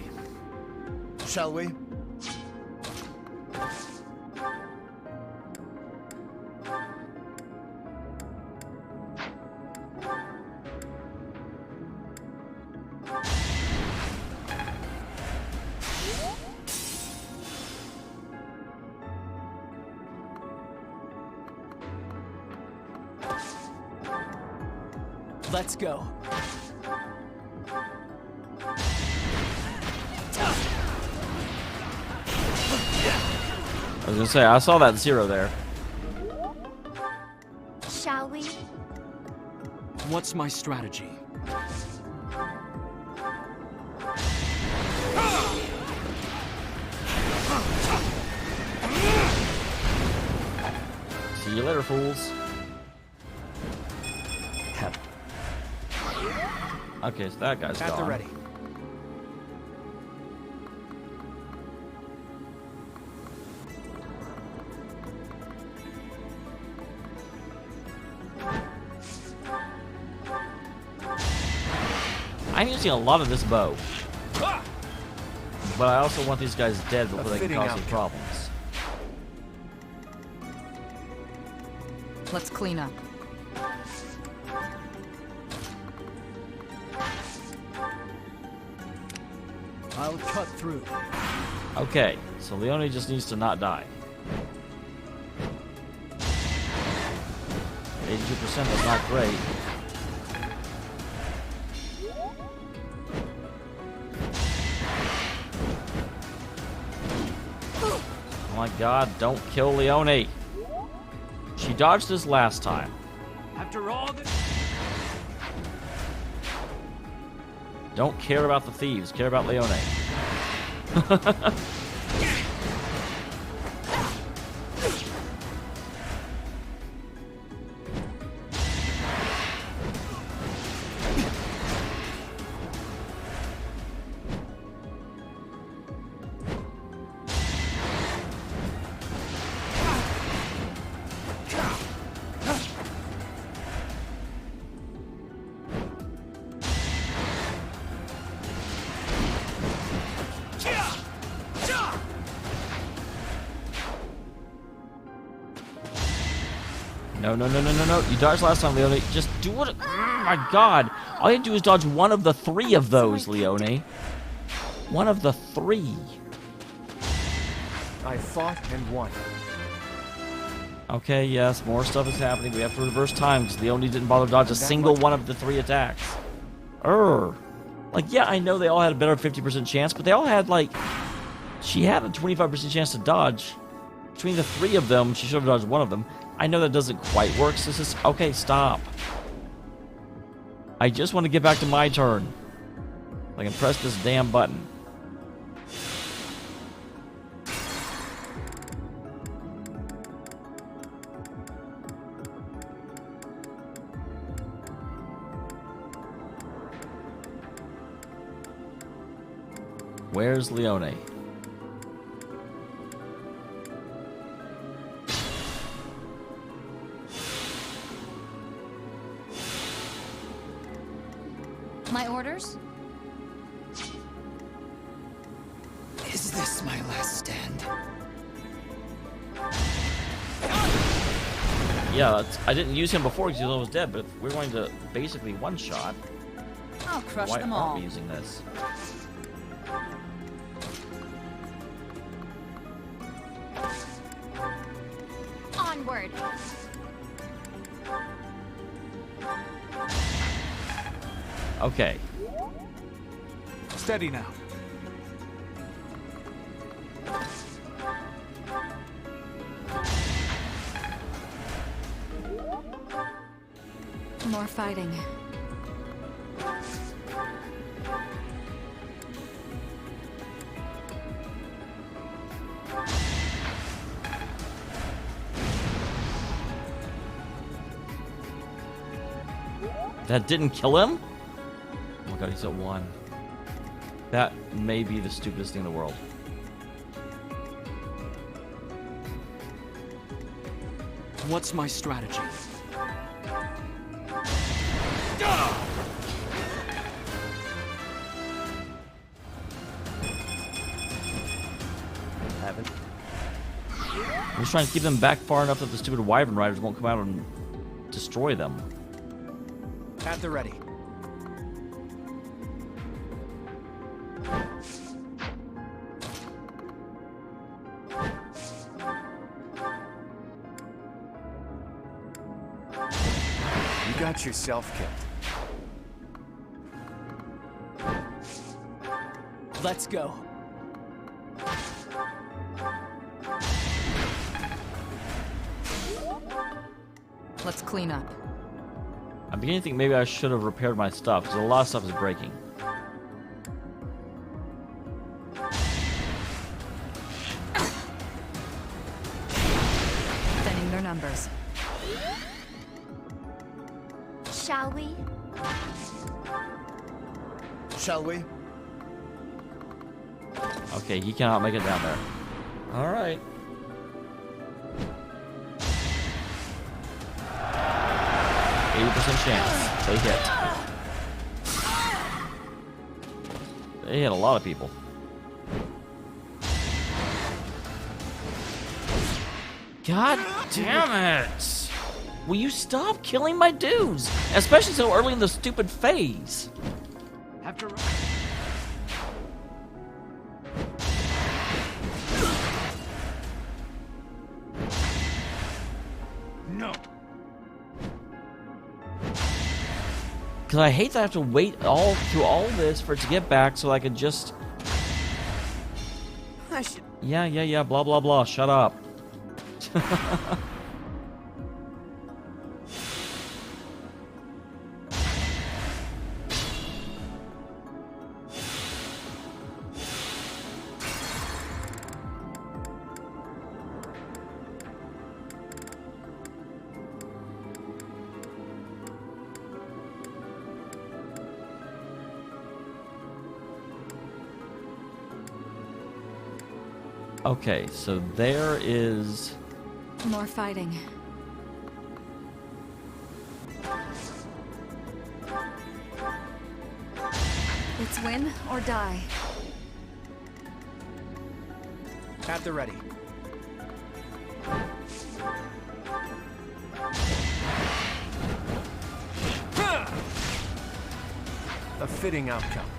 Shall we? Let's go. I was gonna say, I saw that 0 there. Shall we? What's my strategy? See you later, fools. Hep. Okay, so that guy's At gone. the ready. I'm using a lot of this bow. But I also want these guys dead before they can fitting cause any outcome. problems. Let's clean up. I'll cut through. Okay, so Leone just needs to not die. 82% is not great. Oh my god, don't kill Leone. She dodged this last time. After all this... Don't care about the thieves, care about Leone. No. You dodged last time, Leone. Just do it. Oh my god. All you have to do is dodge one of the 3 of those, Leone. One of the 3. I fought and won. Okay, yes, more stuff is happening. We have to reverse time because Leone didn't bother to dodge a single one of the 3 attacks. Like, yeah, I know they all had a better 50% chance, but they all had, like... She had a 25% chance to dodge. Between the 3 of them, she should have dodged one of them. I know that doesn't quite work, so this is... Okay, stop. I just want to get back to my turn. I can press this damn button. Where's Leone? My orders? Is this my last stand? Yeah, I didn't use him before because he was almost dead, but if we're going to basically one-shot, I'll crush why them aren't all. we using this? Onward! Okay. Steady now. More fighting. That didn't kill him? Oh my god, he's at 1. That may be the stupidest thing in the world. What's my strategy? Haven't. I'm just trying to keep them back far enough that the stupid Wyvern Riders won't come out and destroy them. At the ready. You got yourself killed. Let's go. Let's clean up. I'm beginning to think maybe I should have repaired my stuff, because a lot of stuff is breaking. Thinning their numbers. Shall we? Shall we? Okay, he cannot make it down there. Alright. Chance. They hit. They hit a lot of people. God damn it! Will you stop killing my dudes? Especially so early in the stupid phase. Have to. No. Because I hate that I have to wait through all this for it to get back so I can just... I should... Yeah, blah, blah, blah. Shut up. Okay, so there is... More fighting. It's win or die. At the ready. A fitting outcome.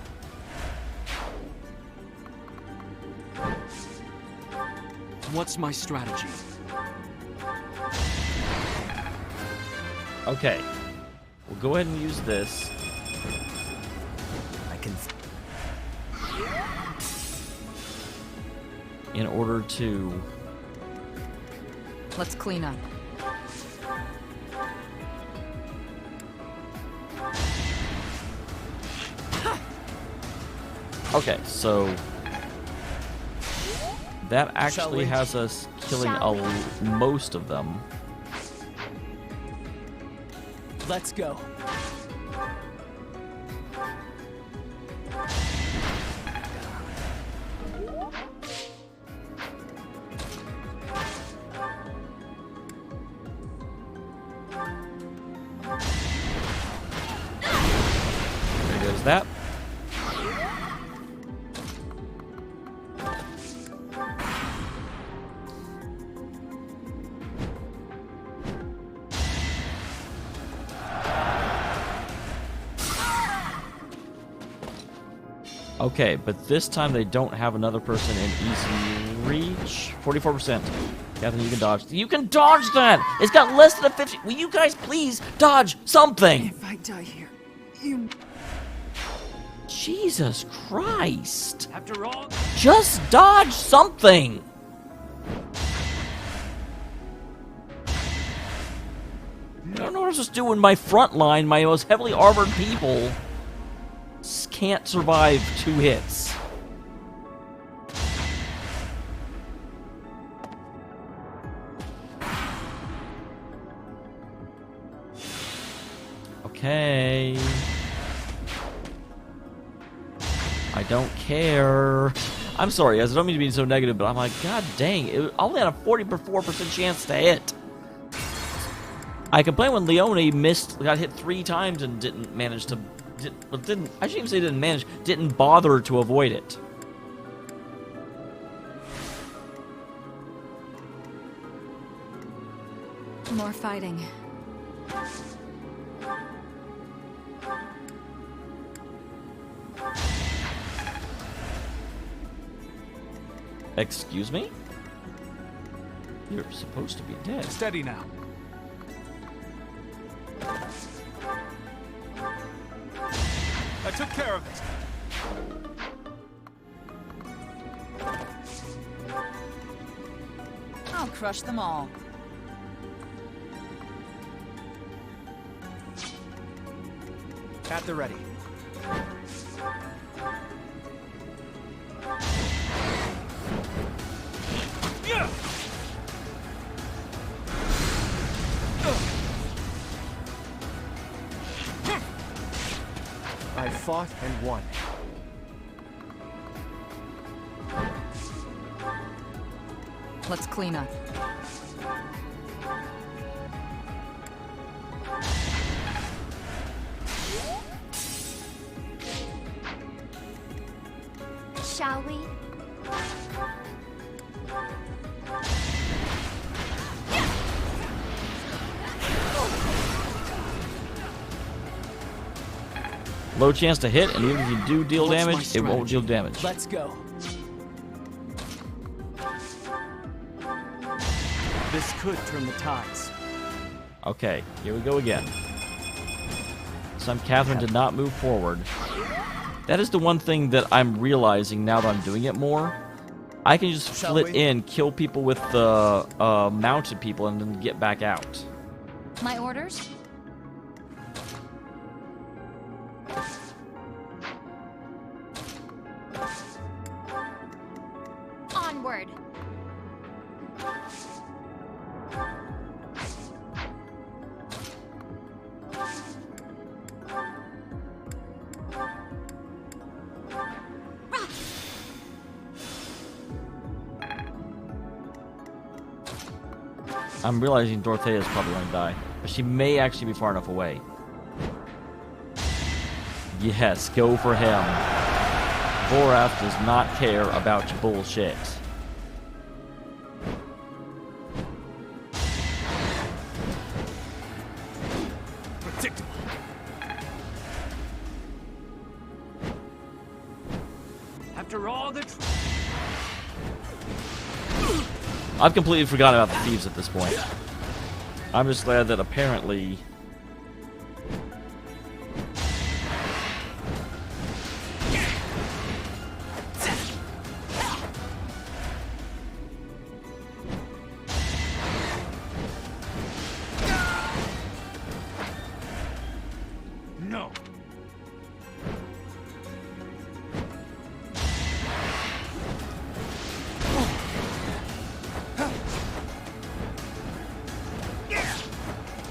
What's my strategy? Okay. We'll go ahead and use this. I can... In order to... Let's clean up. Okay, so... That actually has us killing most of them. Let's go. There goes that. Okay, but this time they don't have another person in easy reach. 44%. Catherine, you can dodge. You can dodge that! It's got less than a 50. Will you guys please dodge something? If I die here, you... Jesus Christ. After all, Just dodge something! I don't know what I'm supposed to do when my front line, my most heavily armored people, can't survive 2 hits. Okay. I don't care. I'm sorry, guys. I don't mean to be so negative, but I'm like, god dang, it only had a 44% chance to hit. I complained when Leone got hit 3 times and didn't manage to. I shouldn't even say didn't manage, didn't bother to avoid it. More fighting. Excuse me? You're supposed to be dead. Steady now. I took care of it. I'll crush them all. At the ready. I fought and won. Let's clean up. Shall we? Low chance to hit, and even if you do deal damage, it won't deal damage. Let's go. This could turn the tides. Okay, here we go again. Some Catherine did not move forward. That is the one thing that I'm realizing now that I'm doing it more. I can just flit in, kill people with the mounted people, and then get back out. My orders? Onward. I'm realizing Dorothea is probably going to die, but she may actually be far enough away. Yes, go for him. Vorath does not care about your bullshit. Predictable. After all the I've completely forgotten about the thieves at this point. I'm just glad that apparently... No.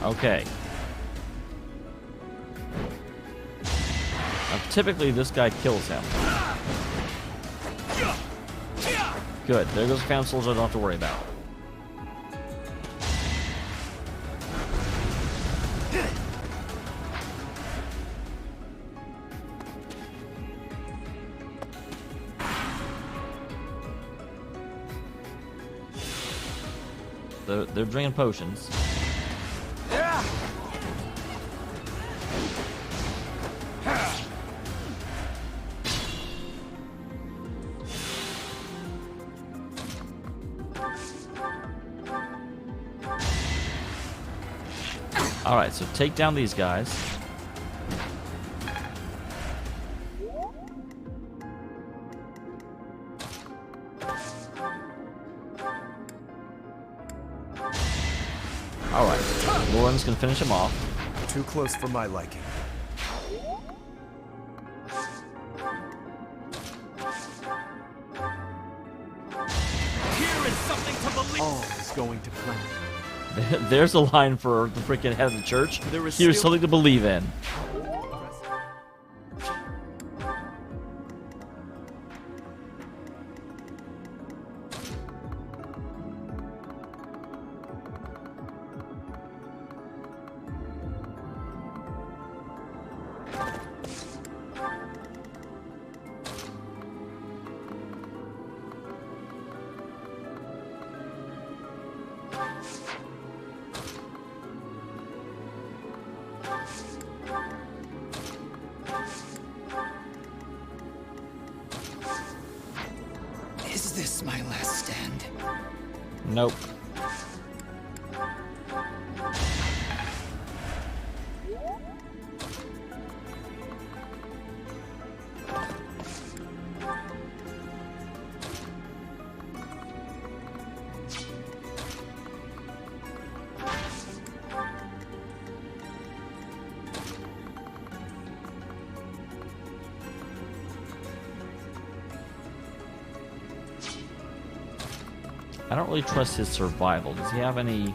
Okay. Now, typically, this guy kills him. Good. There goes a found soldier I don't have to worry about. They're drinking potions. Alright, so take down these guys. Alright, Lauren's gonna finish him off. Too close for my liking. Here is something to believe. All is going to plan. There's a line for the freaking head of the church. There is Here's still- something to believe in. Is this my last stand? Nope. I don't really trust his survival. Does he have any...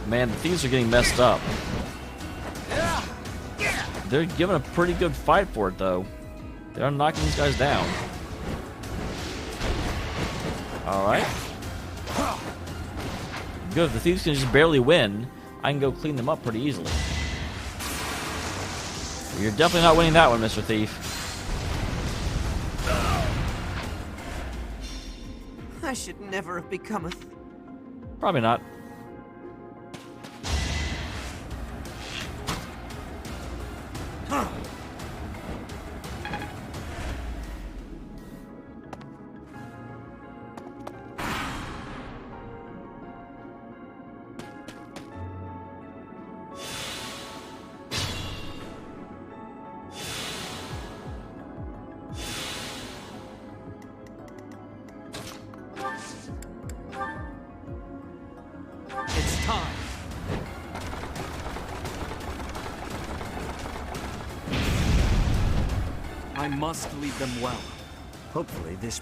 Man, the thieves are getting messed up. They're giving a pretty good fight for it, though. They're knocking these guys down. Alright. Good, if the thieves can just barely win, I can go clean them up pretty easily. You're definitely not winning that one, Mr. Thief. I should never have become a... Probably not. It's time. I must lead them well. Hopefully this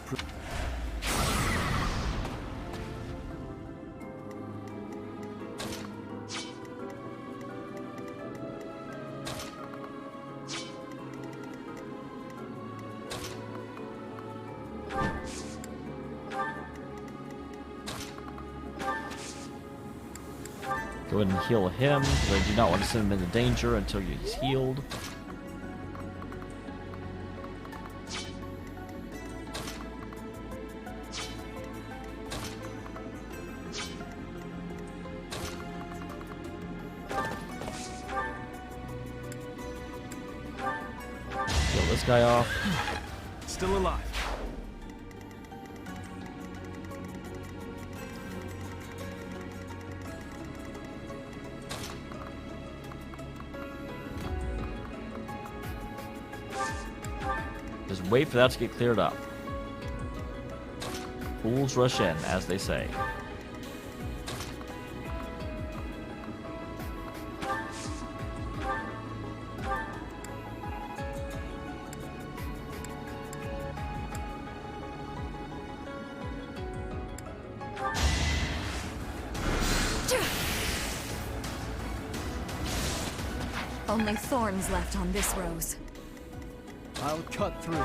Go ahead and heal him, because I do not want to send him into danger until he's healed. Kill this guy off. Still alive. Just wait for that to get cleared up. Fools rush in, as they say. Only thorns left on this rose. I'll cut through.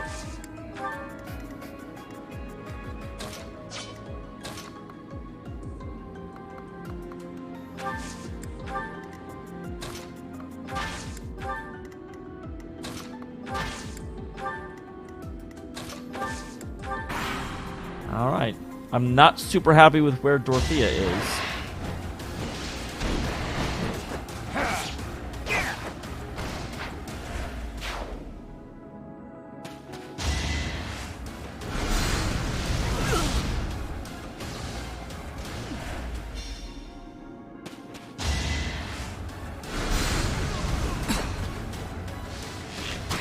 Alright. I'm not super happy with where Dorothea is.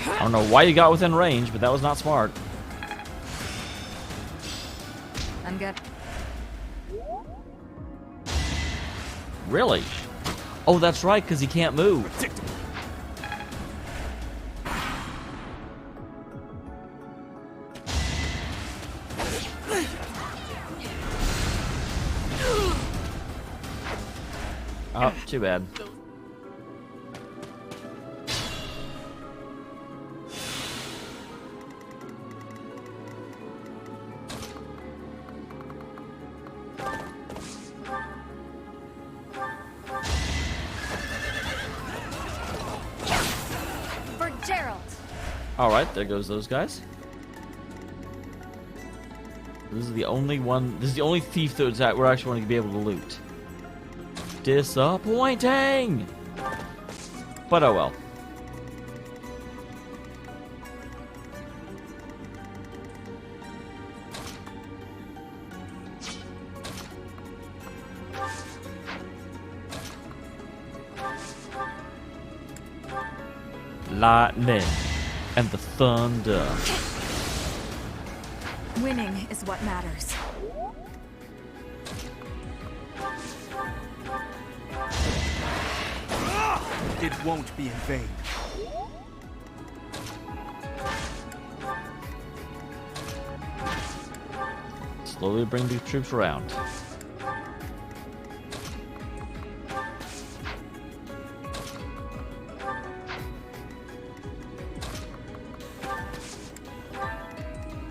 I don't know why you got within range, but that was not smart. I'm good. Really? Oh, that's right, because he can't move. Oh, too bad. Gerald. All right, there goes those guys. This is the only one. This is the only thief that we're actually going to be able to loot. Disappointing. But oh well. Lightning and the thunder. Winning is what matters. It won't be in vain. Slowly bring the troops around.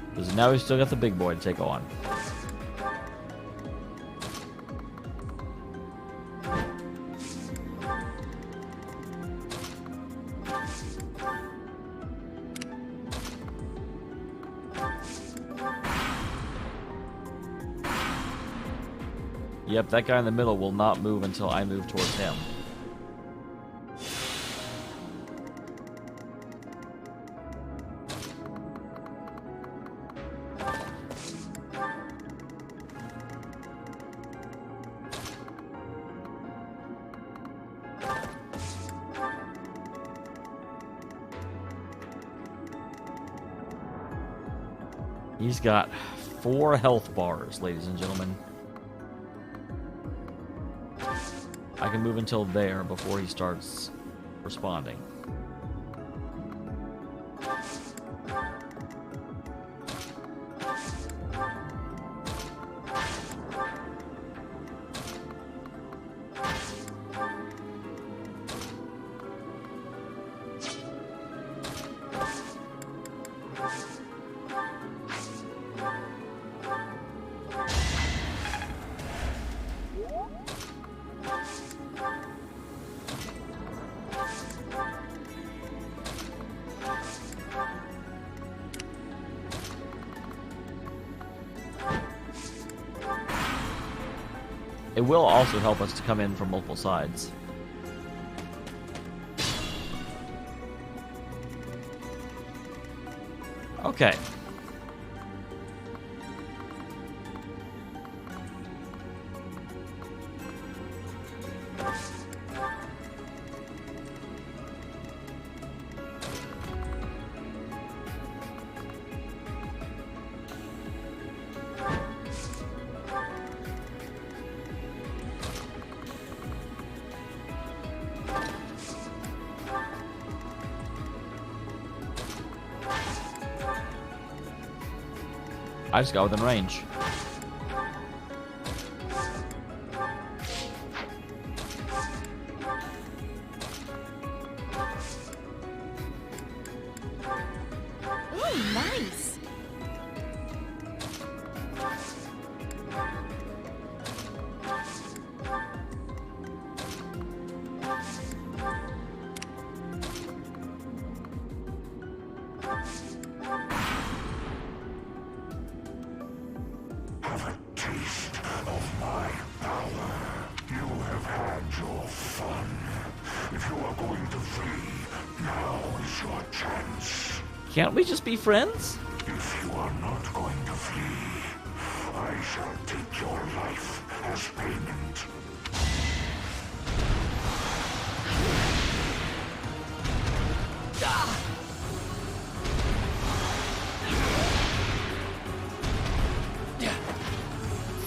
Because now we still got the big boy to take on. Yep, that guy in the middle will not move until I move towards him. He's got 4 health bars, ladies and gentlemen. I can move until there before he starts responding. It will also help us to come in from multiple sides. Okay. I just got within range. Ooh, nice. Can't we just be friends? If you are not going to flee, I shall take your life as payment.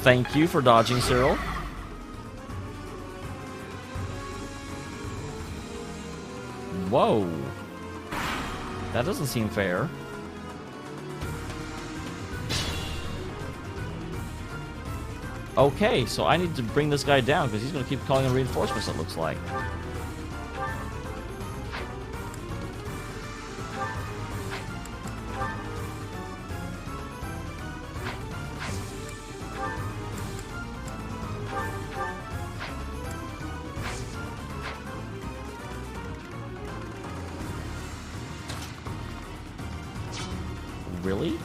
Thank you for dodging, Cyril. Whoa. That doesn't seem fair. Okay, so I need to bring this guy down because he's going to keep calling in reinforcements, it looks like. Really?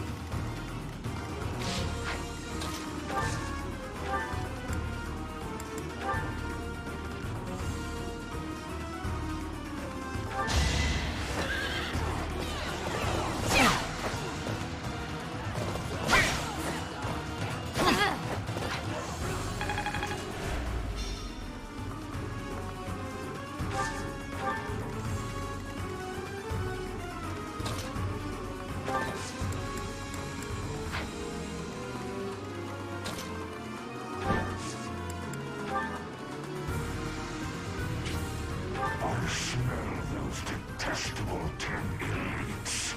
I smell those detestable 10 elites.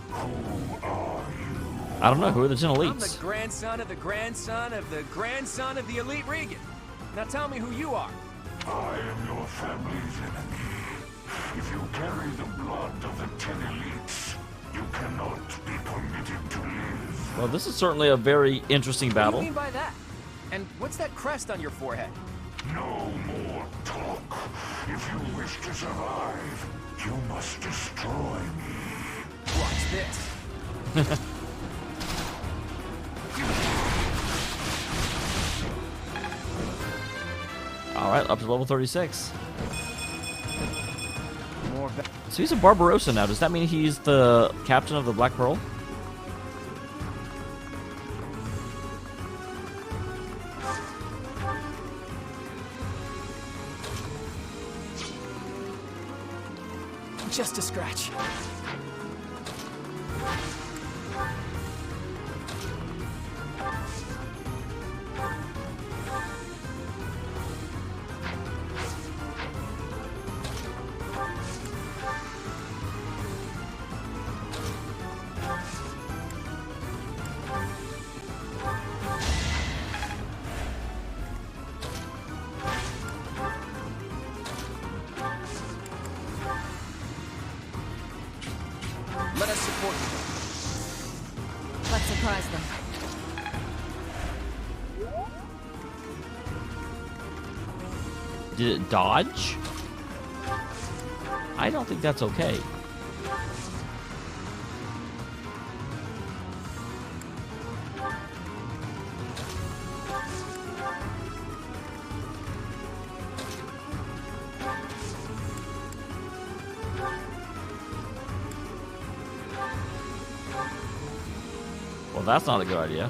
Who are you? I don't know. Who are the 10 I'm the elites? grandson of the grandson of the grandson of the elite Regan. Now tell me who you are. I am your family's enemy. If you carry the blood of the 10 elites, you cannot be permitted to live. Well, this is certainly a very interesting What do battle. you mean by that? And what's that crest on your forehead? No more talk. If you wish to survive, you must destroy me. Watch this. All right, up to level 36. More So he's a Barbarossa now. Does that mean he's the captain of the Black Pearl? just a scratch. Let us support you. Let's surprise them. Did it dodge? I don't think that's okay. Well, that's not a good idea.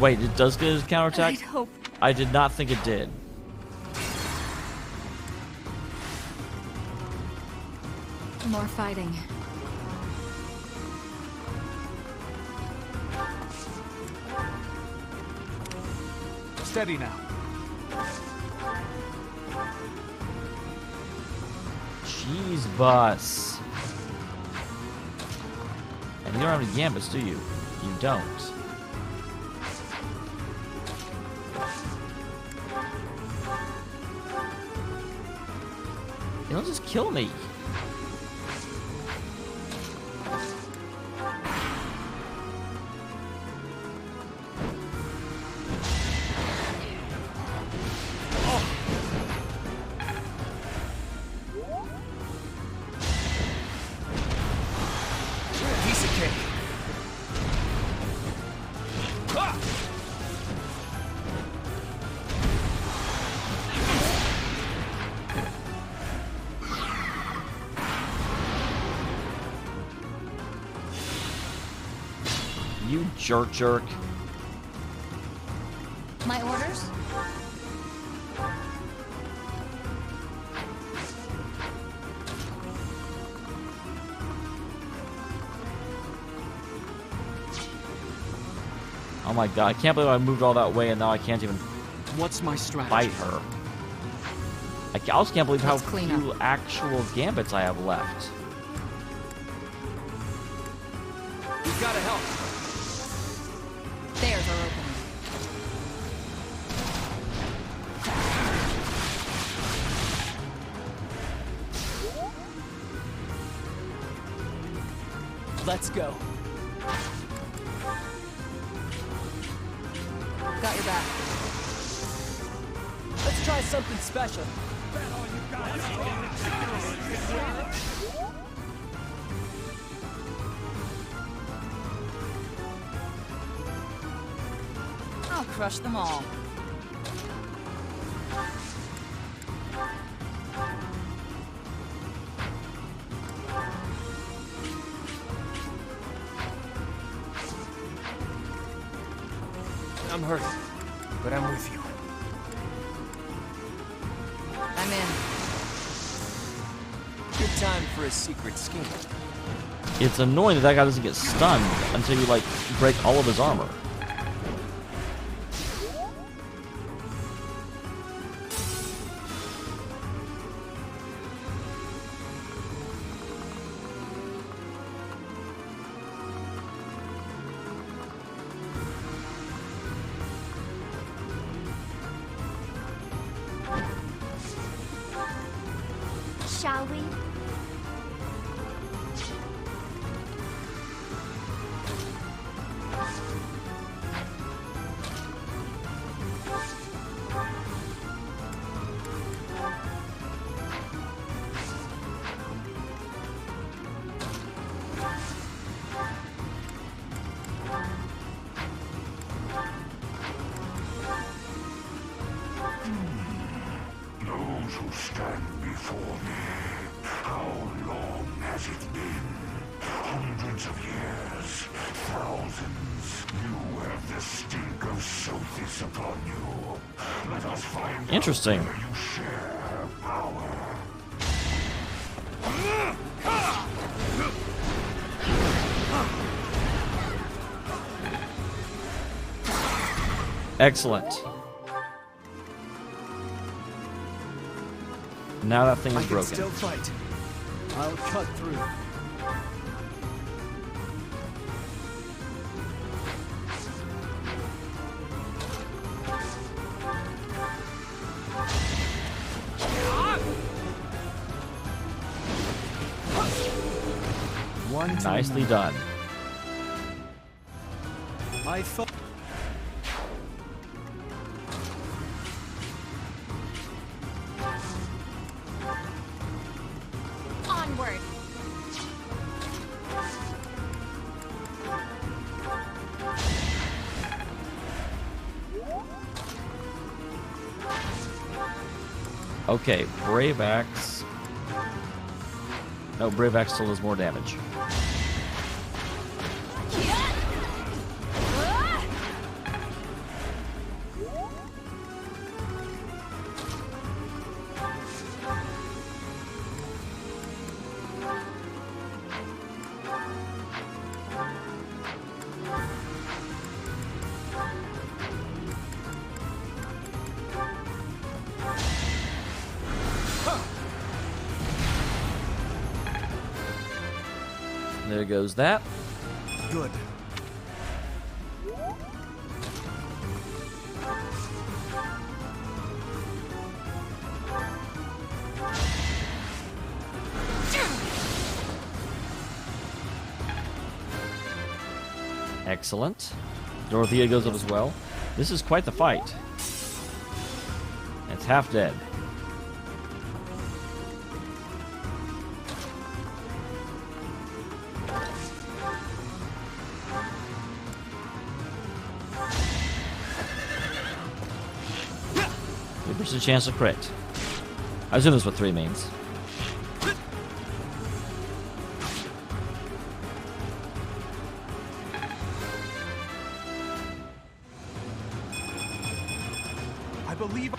Wait, it does get his counterattack? I'd hope. I did not think it did. More fighting. Steady now. Cheese bus. And you don't have any gambits, do you? You don't. It'll just kill me. Piece of cake. Ah! You jerk. My orders? Oh my god, I can't believe I moved all that way and now I can't even What's my strategy? fight her. I also can't believe how Let's clean few actual gambits I have left. We've got to help. There's our opening. Let's go. Got your back. Let's try something special. I'll crush them all. I'm hurt, but I'm with you. I'm in. Good time for a secret scheme. It's annoying that that guy doesn't get stunned until you, like, break all of his armor. Shall we? Those who stand before me, how long has it been? Hundreds of years, thousands. You have the stink of Sothis upon you. Let us find Interesting. out where you share power. Excellent. Now that thing is broken. Still fight. I'll cut through. One to Nicely another. done. I thought. Onward. Okay, Brave Axe. No, Brave Axe still does more damage. There goes that. Good. Excellent. Dorothea goes up as well. This is quite the fight. It's half dead. There's a chance to crit. I assume that's what 3 means. I believe.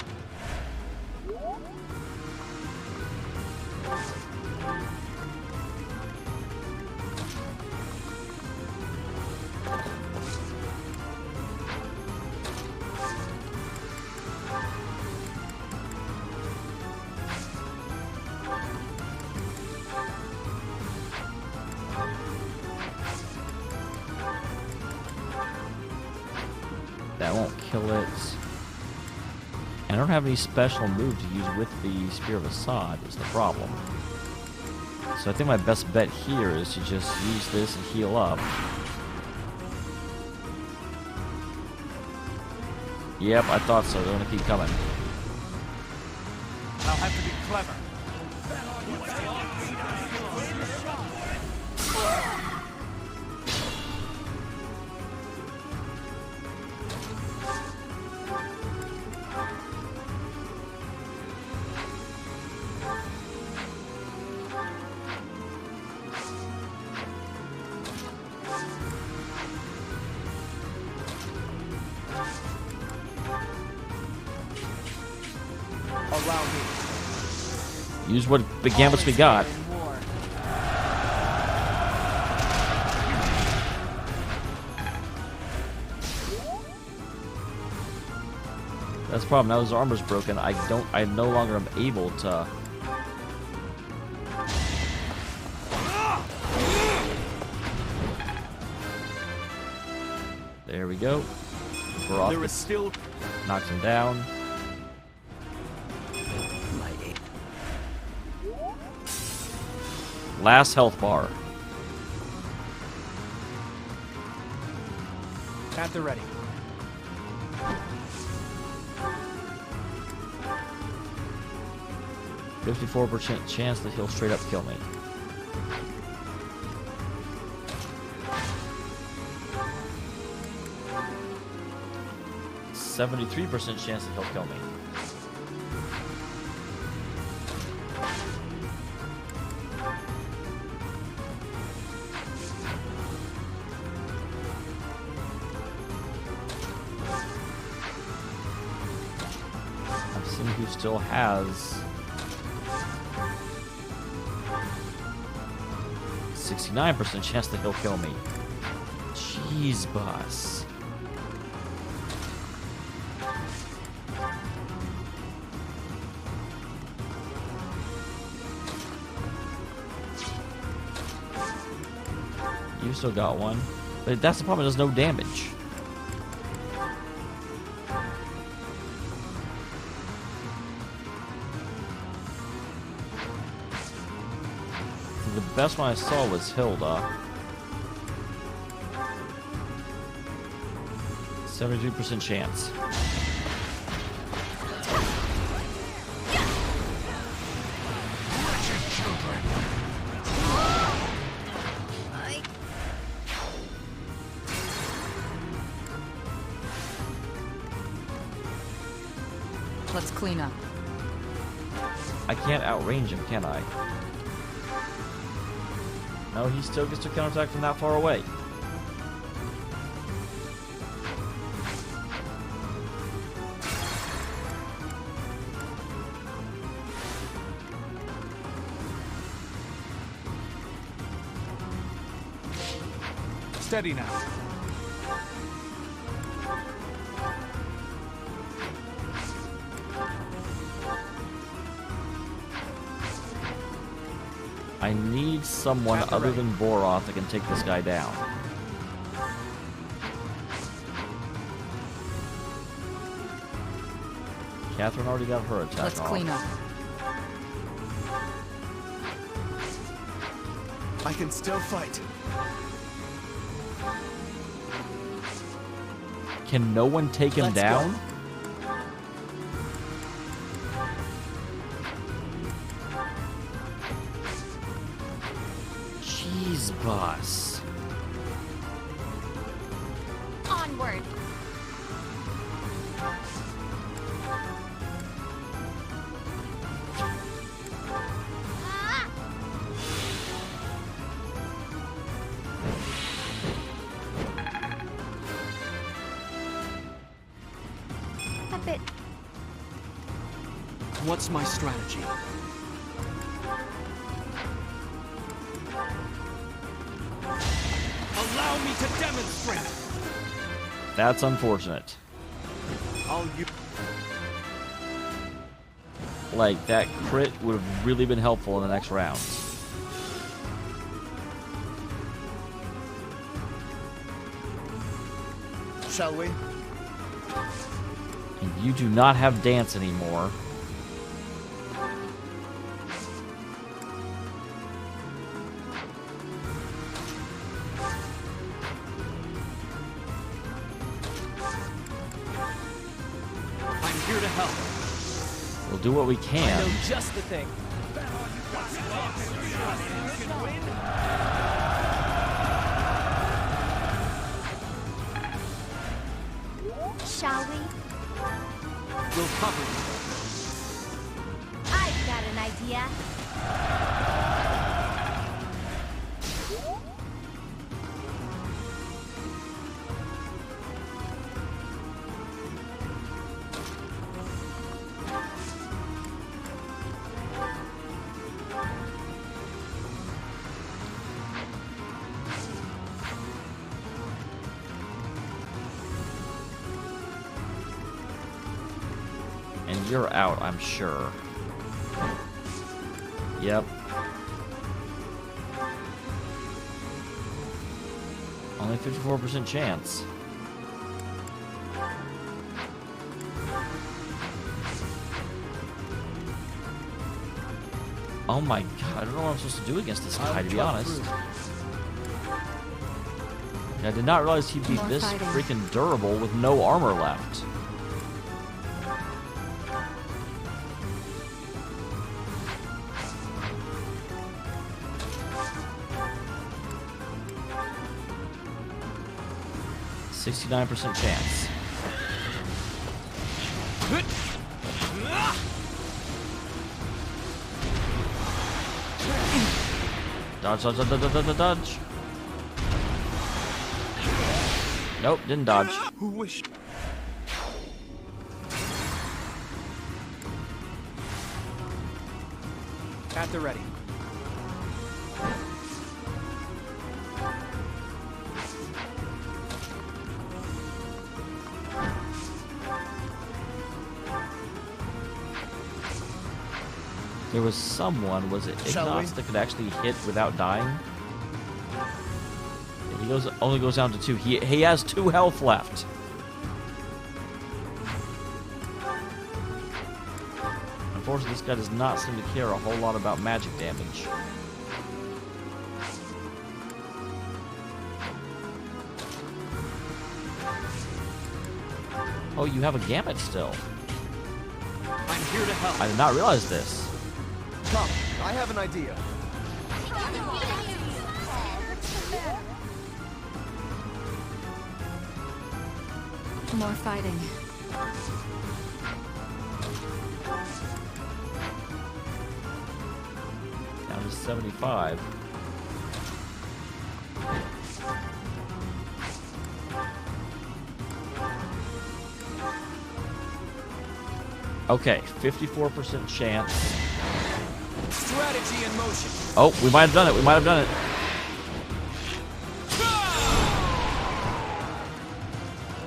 That won't kill it. I don't have any special move to use with the Spear of Assad is the problem. So I think my best bet here is to just use this and heal up. Yep, I thought so. They're gonna keep coming. I'll have to be clever. Allow me. Use what the gambits we got. That's the problem. Now his armor's broken. I no longer am able to. There we go. There is still. Knocks him down. Last health bar. At the ready. %54% chance that he'll straight up kill me. %73% chance that he'll kill me. I'm seeing who still has 69% chance that he'll kill me. Jeez, boss. You still got one. But that's the problem, there's no damage. The best one I saw was Hilda. 72% chance. Let's clean up. I can't outrange him, can I? No, he still gets to counterattack from that far away. Steady now. I need someone other than Boroth that can take this guy down. Catherine already got her attack Let's off. clean up. I can still fight. Can no one take him Let's down? go. Jeez, boss. Onward. A bit. What's my strategy? Allow me to demonstrate. That's unfortunate. I'll use. Like, that crit would have really been helpful in the next round. Shall we? And you do not have dance anymore. help. We'll do what we can. I know just the thing. Shall we? We'll cover you. I've got an idea. And you're out, I'm sure. Yep. Only 54% chance. Oh my god, I don't know what I'm supposed to do against this guy, to be honest. I did not realize he'd be this freaking durable with no armor left. %69% chance. Dodge, dodge, dodge, dodge, dodge, dodge. Nope, didn't dodge. At the ready. There was someone, was it Ignace, that could actually hit without dying? Yeah, he only goes down to 2. He has 2 health left. Unfortunately, this guy does not seem to care a whole lot about magic damage. Oh, you have a gamut still. I'm here to help. I did not realize this. Come, I have an idea. More fighting. Down to 75. Okay, 54% chance. Strategy in motion. Oh, we might have done it. We might have done it.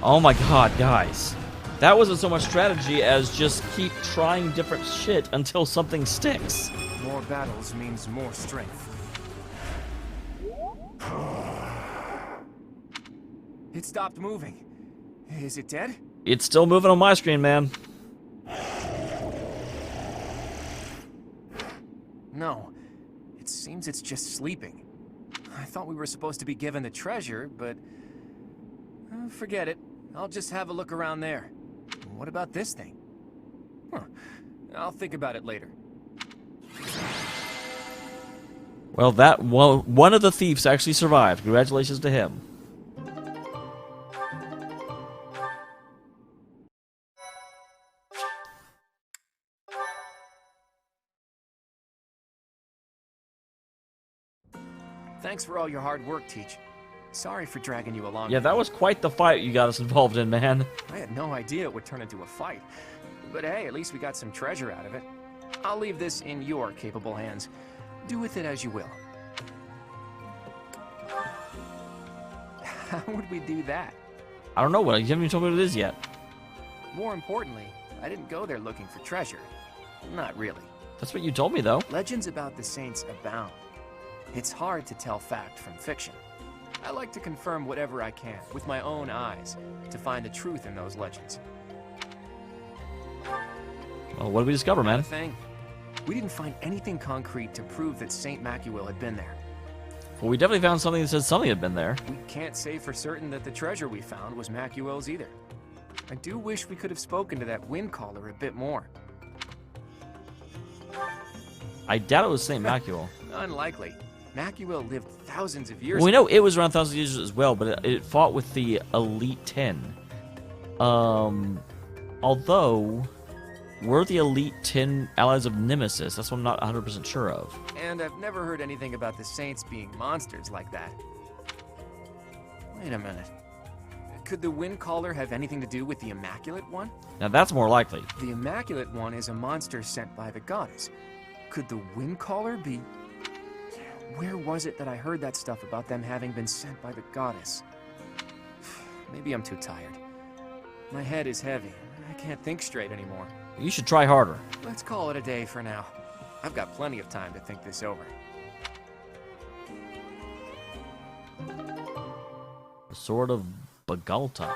Oh my god, guys. That wasn't so much strategy as just keep trying different shit until something sticks. More battles means more strength. It stopped moving. Is it dead? It's still moving on my screen, man. No. It seems it's just sleeping. I thought we were supposed to be given the treasure, but... forget it. I'll just have a look around there. What about this thing? Huh. I'll think about it later. Well, one of the thieves actually survived. Congratulations to him. Thanks for all your hard work, Teach. Sorry for dragging you along. Yeah, that was quite the fight you got us involved in, man. I had no idea it would turn into a fight. But hey, at least we got some treasure out of it. I'll leave this in your capable hands. Do with it as you will. How would we do that? I don't know. You haven't even told me what it is yet. More importantly, I didn't go there looking for treasure. Not really. That's what you told me, though. Legends about the saints abound. It's hard to tell fact from fiction. I like to confirm whatever I can with my own eyes to find the truth in those legends. Well, what did we discover, man? Thing. We didn't find anything concrete to prove that Saint Macuil had been there. Well, we definitely found something that said something had been there. We can't say for certain that the treasure we found was Macuil's either. I do wish we could have spoken to that wind caller a bit more. I doubt it was St. Macuel. Unlikely. Macuel lived thousands of years Well, we ago. know it was around 1,000 years as well, but it fought with the Elite 10. Although, were the Elite 10 allies of Nemesis? That's what I'm not 100% sure of. And I've never heard anything about the Saints being monsters like that. Wait a minute. Could the Wind Caller have anything to do with the Immaculate One? Now that's more likely. The Immaculate One is a monster sent by the goddess. Could the Wind Caller be... Where was it that I heard that stuff about them having been sent by the goddess? Maybe I'm too tired. My head is heavy. I can't think straight anymore. You should try harder. Let's call it a day for now. I've got plenty of time to think this over. The Sword of Bagalta.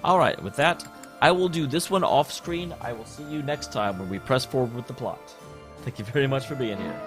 Alright, with that, I will do this one off screen. I will see you next time when we press forward with the plot. Thank you very much for being here.